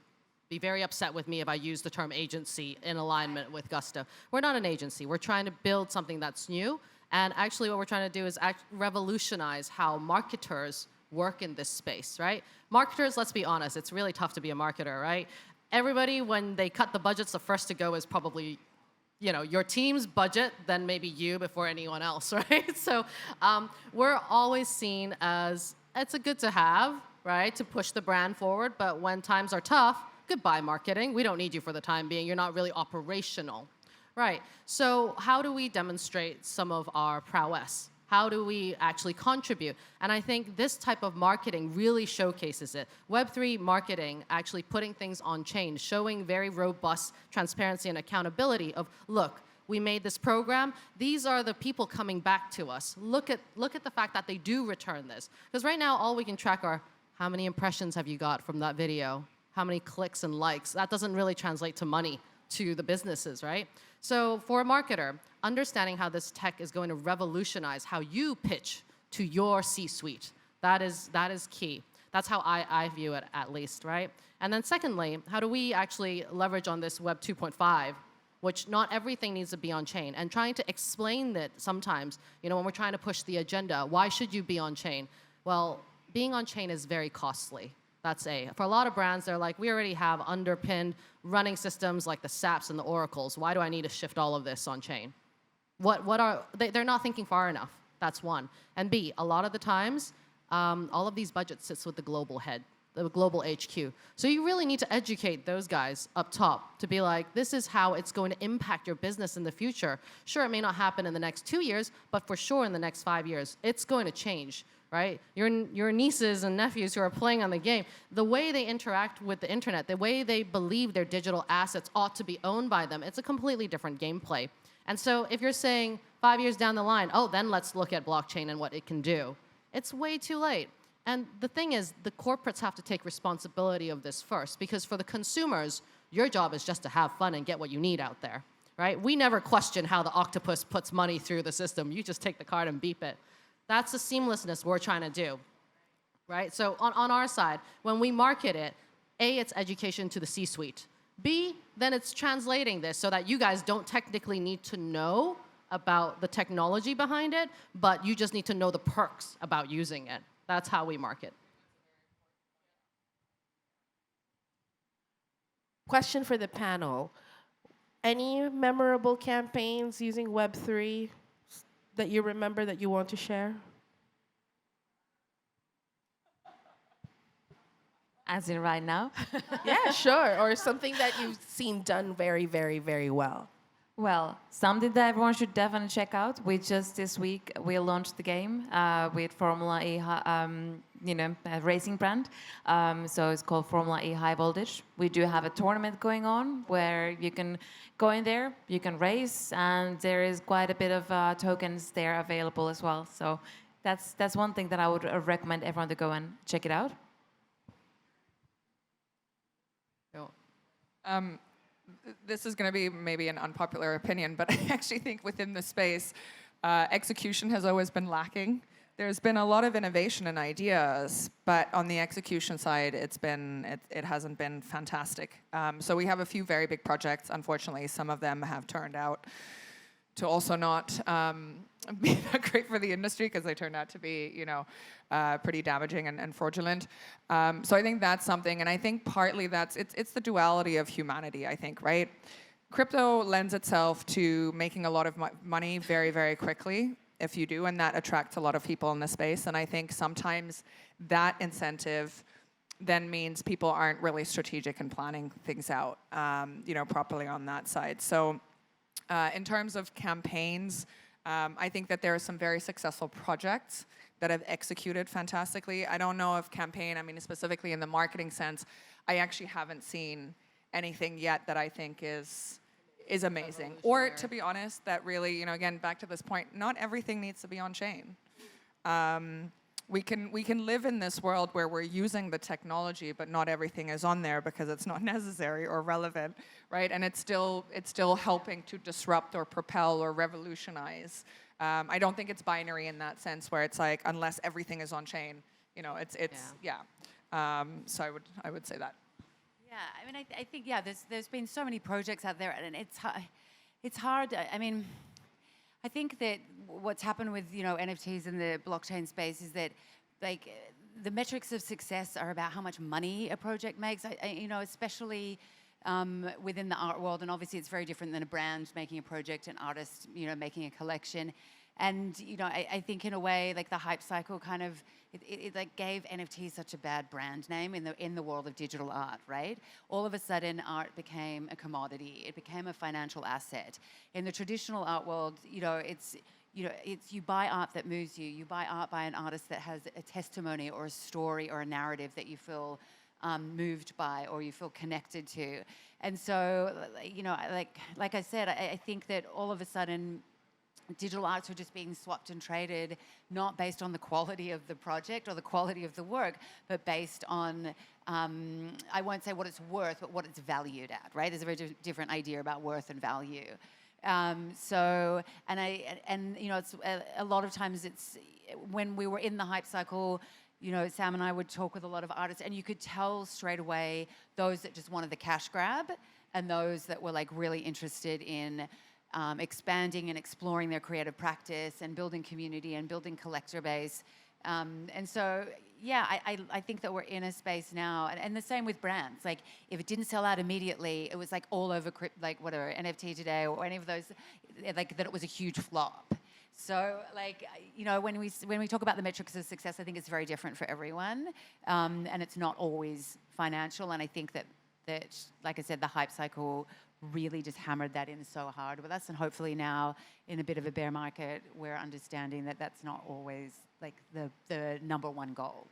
be very upset with me if I use the term agency in alignment with Gusto. We're not an agency. We're trying to build something that's new. And actually what we're trying to do is revolutionize how marketers work in this space, right? Marketers, let's be honest, it's really tough to be a marketer, right? Everybody, when they cut the budgets, the first to go is probably your team's budget, then maybe you before anyone else, right? So we're always seen as, it's a good to have, right, to push the brand forward, but when times are tough, goodbye marketing. We don't need you for the time being. You're not really operational. Right. So how do we demonstrate some of our prowess? How do we actually contribute? And I think this type of marketing really showcases it. Web3 marketing, actually putting things on chain, showing very robust transparency and accountability of, look, we made this program. These are the people coming back to us. Look at the fact that they do return this. Because right now, all we can track are how many impressions have you got from that video? How many clicks and likes? That doesn't really translate to money to the businesses, right? So for a marketer, understanding how this tech is going to revolutionize how you pitch to your C-suite, that is key. That's how I view it, at least, right? And then secondly, how do we actually leverage on this Web 2.5, which not everything needs to be on chain, and trying to explain that sometimes, when we're trying to push the agenda, why should you be on chain? Well, being on chain is very costly. That's for a lot of brands, they're like, we already have underpinned running systems like the SAPs and the Oracles. Why do I need to shift all of this on chain? They're not thinking far enough. That's one. And B, a lot of the times, all of these budgets sits with the global head, the global HQ. So you really need to educate those guys up top to be like, this is how it's going to impact your business in the future. Sure, it may not happen in the next 2 years, but for sure in the next 5 years, it's going to change. Right? Your nieces and nephews who are playing on the game, the way they interact with the internet, the way they believe their digital assets ought to be owned by them, it's a completely different gameplay. And so if you're saying 5 years down the line, then let's look at blockchain and what it can do, it's way too late. And the thing is, the corporates have to take responsibility of this first, because for the consumers, your job is just to have fun and get what you need out there. Right? We never question how the octopus puts money through the system. You just take the card and beep it. That's the seamlessness we're trying to do, right? So on our side, when we market it, A, it's education to the C-suite. B, then it's translating this so that you guys don't technically need to know about the technology behind it, but you just need to know the perks about using it. That's how we market. Question for the panel. Any memorable campaigns using Web3 that you remember that you want to share? As in right now? Yeah, sure. Or something that you've seen done very, very, very well. Well, something that everyone should definitely check out. Just this week, we launched the game with Formula E, a racing brand. So it's called Formula E High Voltage. We do have a tournament going on where you can go in there, you can race, and there is quite a bit of tokens there available as well. So that's one thing that I would recommend everyone to go and check it out. This is going to be maybe an unpopular opinion, but I actually think within the space, execution has always been lacking. there's been a lot of innovation and ideas, but on the execution side, it hasn't been fantastic. So we have a few very big projects. Unfortunately, some of them have turned out to also not be that great for the industry because they turned out to be, pretty damaging and fraudulent. So I think that's something, and I think partly it's the duality of humanity, I think, right? Crypto lends itself to making a lot of money very, very quickly, if you do, and that attracts a lot of people in the space. And I think sometimes that incentive then means people aren't really strategic and planning things out, properly on that side. So in terms of campaigns, I think that there are some very successful projects that have executed fantastically. I don't know if campaign, specifically in the marketing sense, I actually haven't seen anything yet that I think is amazing. Or to be honest, that really, again, back to this point, not everything needs to be on chain. We can live in this world where we're using the technology, but not everything is on there because it's not necessary or relevant, right? And it's still helping to disrupt or propel or revolutionize. I don't think it's binary in that sense where it's like unless everything is on chain, So I would say that. Yeah, I think there's been so many projects out there, and it's hard. I think that what's happened with NFTs in the blockchain space is that the metrics of success are about how much money a project makes. Especially within the art world, and obviously it's very different than a brand making a project, an artist making a collection. And I think in a way, like the hype cycle kind of it gave NFTs such a bad brand name in the world of digital art, right? All of a sudden, art became a commodity. It became a financial asset. In the traditional art world, it's you buy art that moves you. You buy art by an artist that has a testimony or a story or a narrative that you feel moved by or you feel connected to. And so, like I said, I think that all of a sudden, digital arts are just being swapped and traded, not based on the quality of the project or the quality of the work, but based on, I won't say what it's worth, but what it's valued at, right? There's a very different idea about worth and value. It's a lot of times it's, when we were in the hype cycle, Sam and I would talk with a lot of artists, and you could tell straight away those that just wanted the cash grab and those that were really interested in expanding and exploring their creative practice and building community and building collector base. And so, I think that we're in a space now, and the same with brands. If it didn't sell out immediately, it was all over, whatever, NFT Today or any of those, that it was a huge flop. So, when we talk about the metrics of success, I think it's very different for everyone, and it's not always financial. And I think that like I said, the hype cycle really just hammered that in so hard with us, and hopefully now in a bit of a bear market, we're understanding that that's not always the number one goal.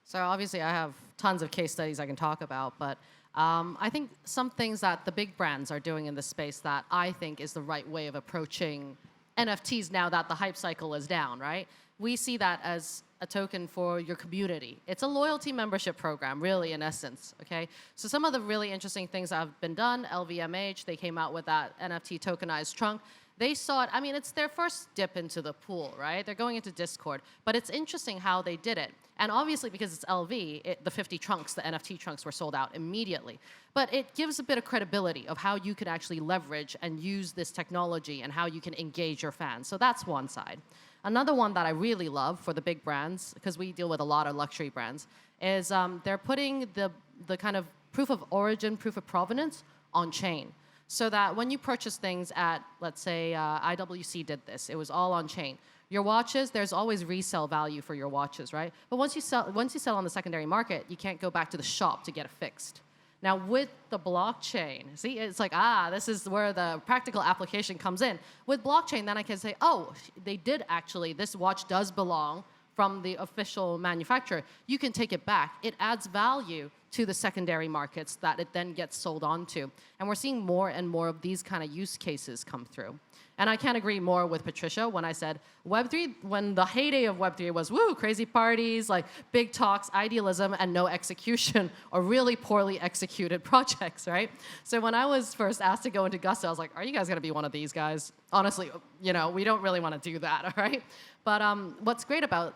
So obviously I have tons of case studies I can talk about, but I think some things that the big brands are doing in this space that I think is the right way of approaching NFTs now that the hype cycle is down, right? We see that as a token for your community. It's a loyalty membership program, really, in essence, okay? So some of the really interesting things that have been done, LVMH, they came out with that NFT tokenized trunk. They saw it, it's their first dip into the pool, right? They're going into Discord, but it's interesting how they did it. And obviously, because it's LV, the 50 trunks, the NFT trunks were sold out immediately. But it gives a bit of credibility of how you can actually leverage and use this technology and how you can engage your fans. So that's one side. Another one that I really love for the big brands, because we deal with a lot of luxury brands, is they're putting the kind of proof of origin, proof of provenance on chain. So that when you purchase things at, let's say, IWC did this, it was all on chain. Your watches, there's always resale value for your watches, right? But once you sell on the secondary market, you can't go back to the shop to get it fixed. Now with the blockchain, see, it's this is where the practical application comes in. With blockchain, then I can say, oh, they did actually, this watch does belong from the official manufacturer. You can take it back. It adds value to the secondary markets that it then gets sold on to. And we're seeing more and more of these kind of use cases come through. And I can't agree more with Patricia when I said Web3, when the heyday of Web3 was, woo, crazy parties, like big talks, idealism, and no execution, or really poorly executed projects, right? So when I was first asked to go into Gusto, I was like, are you guys gonna be one of these guys? Honestly, we don't really wanna do that, all right? But what's great about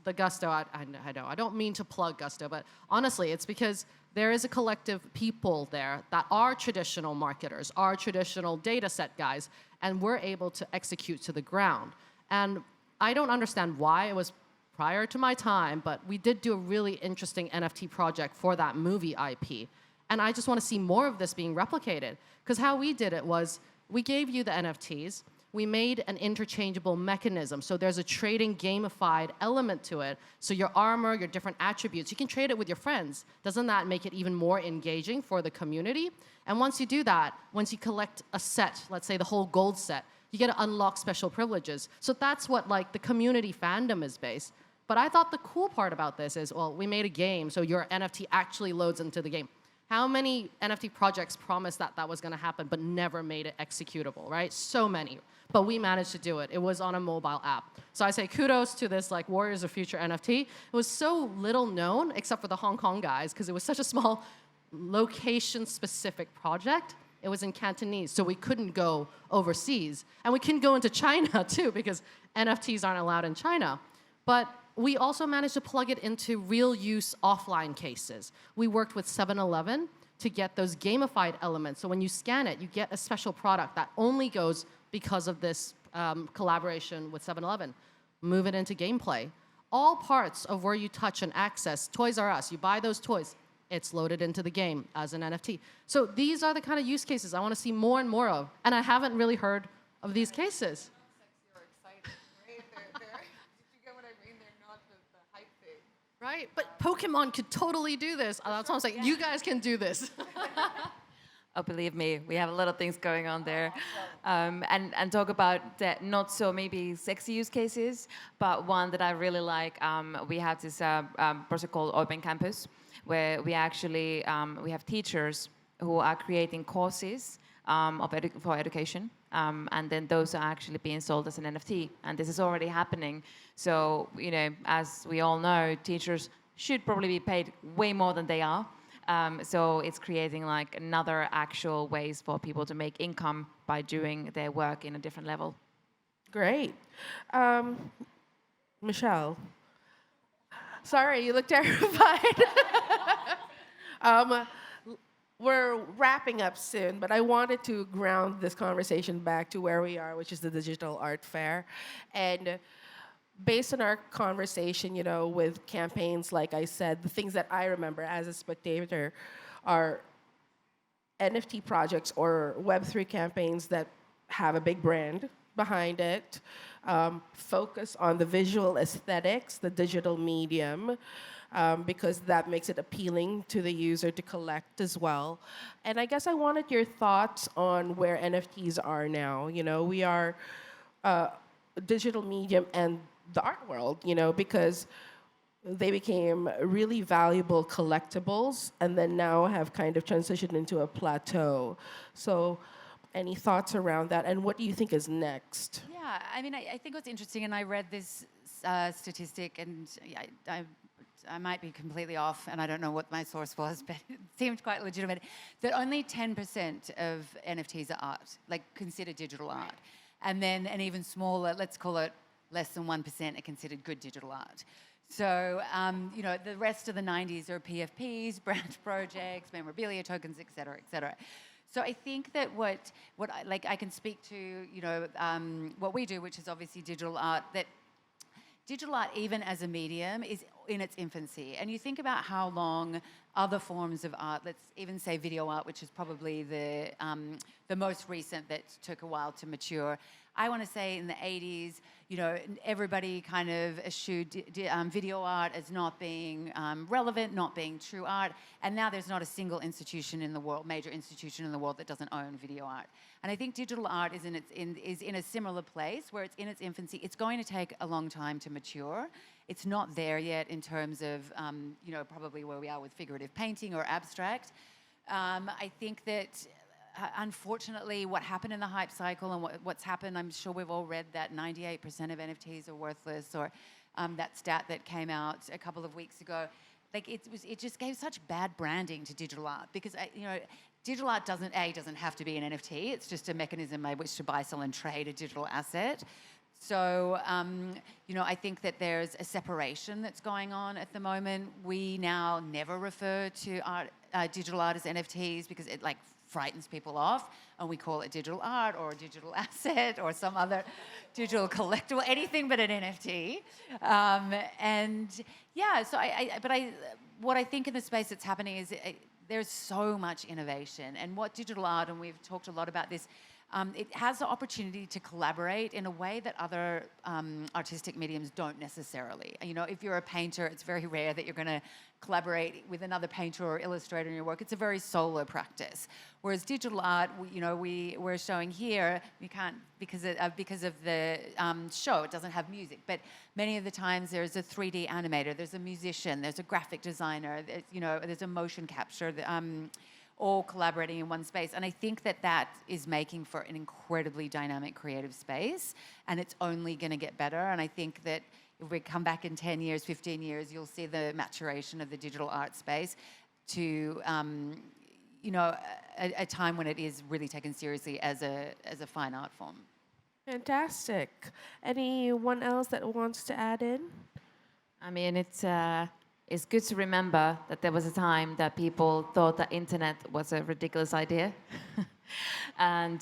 the Gusto, I know, I don't mean to plug Gusto, but honestly, it's because there is a collective people there that are traditional marketers, are traditional data set guys, and we're able to execute to the ground. And I don't understand why. It was prior to my time, but we did do a really interesting NFT project for that movie IP. And I just want to see more of this being replicated. Because how we did it was, we gave you the NFTs, we made an interchangeable mechanism. So there's a trading gamified element to it. So your armor, your different attributes, you can trade it with your friends. Doesn't that make it even more engaging for the community? And once you do that, once you collect a set, let's say the whole gold set, you get to unlock special privileges. So that's what like the community fandom is based. But I thought the cool part about this is, well, we made a game, so your NFT actually loads into the game. How many NFT projects promised that that was going to happen but never made it executable, right? So many. But we managed to do it. It was on a mobile app. So I say kudos to this like Warriors of Future NFT. It was so little known, except for the Hong Kong guys, because it was such a small location-specific project. It was in Cantonese, so we couldn't go overseas. And we couldn't go into China, too, because NFTs aren't allowed in China. But we also managed to plug it into real-use offline cases. We worked with 7-Eleven to get those gamified elements. So when you scan it, you get a special product that only goes because of this collaboration with 7-Eleven. Move it into gameplay. All parts of where you touch and access, Toys R Us, you buy those toys, it's loaded into the game as an NFT. So these are the kind of use cases I want to see more and more of. And I haven't really heard of these cases. Right? But Pokemon could totally do this. That's what I'm saying. You guys can do this. Oh, believe me, we have a lot of things going on there. And talk about that not so maybe sexy use cases, but one that I really like. We have this project called Open Campus, where we actually, we have teachers who are creating courses for education. And then those are actually being sold as an NFT. And this is already happening. So, as we all know, teachers should probably be paid way more than they are. So it's creating like another actual ways for people to make income by doing their work in a different level. Great. Michelle. Sorry, you look terrified. We're wrapping up soon, but I wanted to ground this conversation back to where we are, which is the Digital Art Fair. And based on our conversation, with campaigns, like I said, the things that I remember as a spectator are NFT projects or Web3 campaigns that have a big brand behind it, focus on the visual aesthetics, the digital medium, because that makes it appealing to the user to collect as well. And I guess I wanted your thoughts on where NFTs are now. We are a digital medium and the art world, because they became really valuable collectibles and then now have kind of transitioned into a plateau. So any thoughts around that? And what do you think is next? Yeah, I think what's interesting, and I read this statistic, and I might be completely off, and I don't know what my source was, but it seemed quite legitimate, that only 10% of NFTs are art, like considered digital art. And then an even smaller, let's call it less than 1%, are considered good digital art. So, the rest of the 90s are PFPs, branch projects, memorabilia tokens, et cetera, et cetera. So I think that what I can speak to, what we do, which is obviously digital art, that digital art, even as a medium, is in its infancy. And you think about how long other forms of art, let's even say video art, which is probably the most recent that took a while to mature. I want to say in the 80s, everybody kind of eschewed video art as not being relevant, not being true art. And now there's not a single institution in the world, major institution in the world, that doesn't own video art. And I think digital art is in a similar place where it's in its infancy. It's going to take a long time to mature. it's not there yet in terms of, probably where we are with figurative painting or abstract. I think that unfortunately, what happened in the hype cycle and what's happened, I'm sure we've all read that 98% of NFTs are worthless, or that stat that came out a couple of weeks ago. Like it just gave such bad branding to digital art, because digital art doesn't have to be an NFT. It's just a mechanism by which to buy, sell, and trade a digital asset. So, I think that there's a separation that's going on at the moment. We now never refer to digital art as NFTs because it frightens people off, and we call it digital art or a digital asset or some other digital collectible, anything but an NFT. What I think in the space that's happening is there's so much innovation, and what digital art, and we've talked a lot about this, it has the opportunity to collaborate in a way that other artistic mediums don't necessarily. If you're a painter, it's very rare that you're going to collaborate with another painter or illustrator in your work. It's a very solo practice. Whereas digital art, we're showing here, you can't, because of the show, it doesn't have music. But many of the times there's a 3D animator, there's a musician, there's a graphic designer, there's a motion capture, all collaborating in one space. And I think that is making for an incredibly dynamic creative space, and it's only going to get better. And I think that if we come back in 10 years, 15 years, you'll see the maturation of the digital art space to, a time when it is really taken seriously as a fine art form. Fantastic. Anyone else that wants to add in? I mean, it's good to remember that there was a time that people thought that internet was a ridiculous idea. And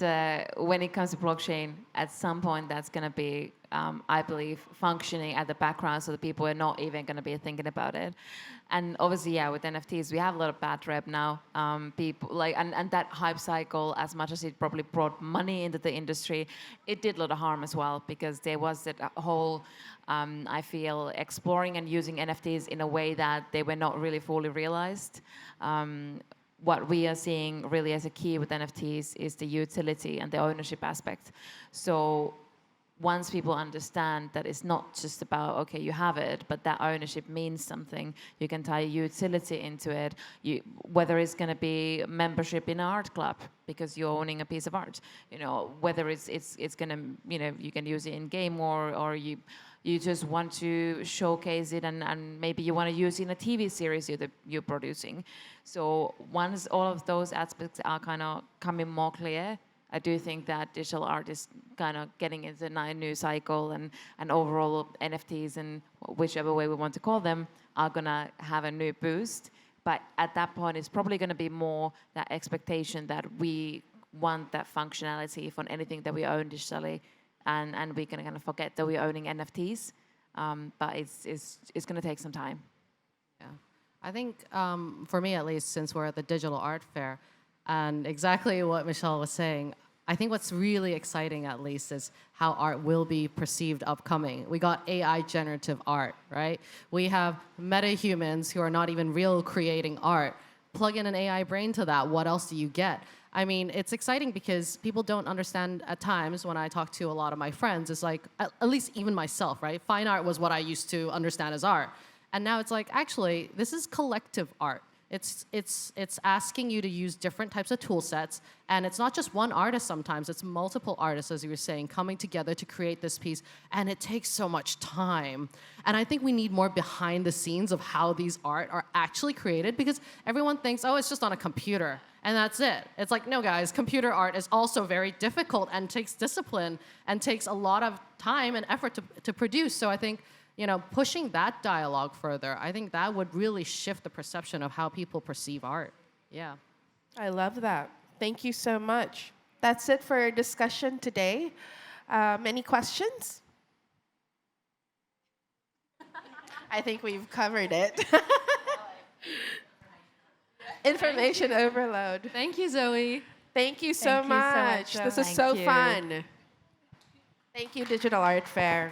when it comes to blockchain, at some point that's going to be, I believe, functioning at the background, so that people are not even going to be thinking about it. And obviously, yeah, with NFTs, we have a lot of bad rep now. People and that hype cycle, as much as it probably brought money into the industry, it did a lot of harm as well, because there was that whole, I feel, exploring and using NFTs in a way that they were not really fully realized. What we are seeing really as a key with NFTs is the utility and the ownership aspect. So once people understand that it's not just about, okay, you have it, but that ownership means something, you can tie utility into it, whether it's going to be membership in an art club because you're owning a piece of art, whether it's going to, you can use it in game, or you just want to showcase it, and maybe you want to use it in a TV series you're producing. So once all of those aspects are kind of coming more clear, I do think that digital art is kind of getting into a new cycle, and overall NFTs, and whichever way we want to call them, are going to have a new boost. But at that point, it's probably going to be more that expectation that we want that functionality for anything that we own digitally, and we're going to kind of forget that we're owning NFTs. But it's going to take some time. Yeah, I think for me at least, since we're at the digital art fair, and exactly what Michelle was saying, I think what's really exciting at least is how art will be perceived upcoming. We got AI generative art, right? We have meta-humans who are not even real creating art. Plug in an AI brain to that, what else do you get? I mean, it's exciting because people don't understand at times when I talk to a lot of my friends, it's like, at least even myself, right? Fine art was what I used to understand as art. And now it's like, actually, this is collective art. It's asking you to use different types of tool sets, and it's not just one artist sometimes, it's multiple artists, as you were saying, coming together to create this piece, and it takes so much time. And I think we need more behind the scenes of how these art are actually created, because everyone thinks, oh, it's just on a computer, and that's it. It's like, no, guys, computer art is also very difficult and takes discipline and takes a lot of time and effort to produce. So I think, pushing that dialogue further, I think that would really shift the perception of how people perceive art. Yeah. I love that. Thank you so much. That's it for our discussion today. Any questions? I think we've covered it. Information overload. Thank you, Zoe. Thank you so much. This is so fun. Thank you, Digital Art Fair.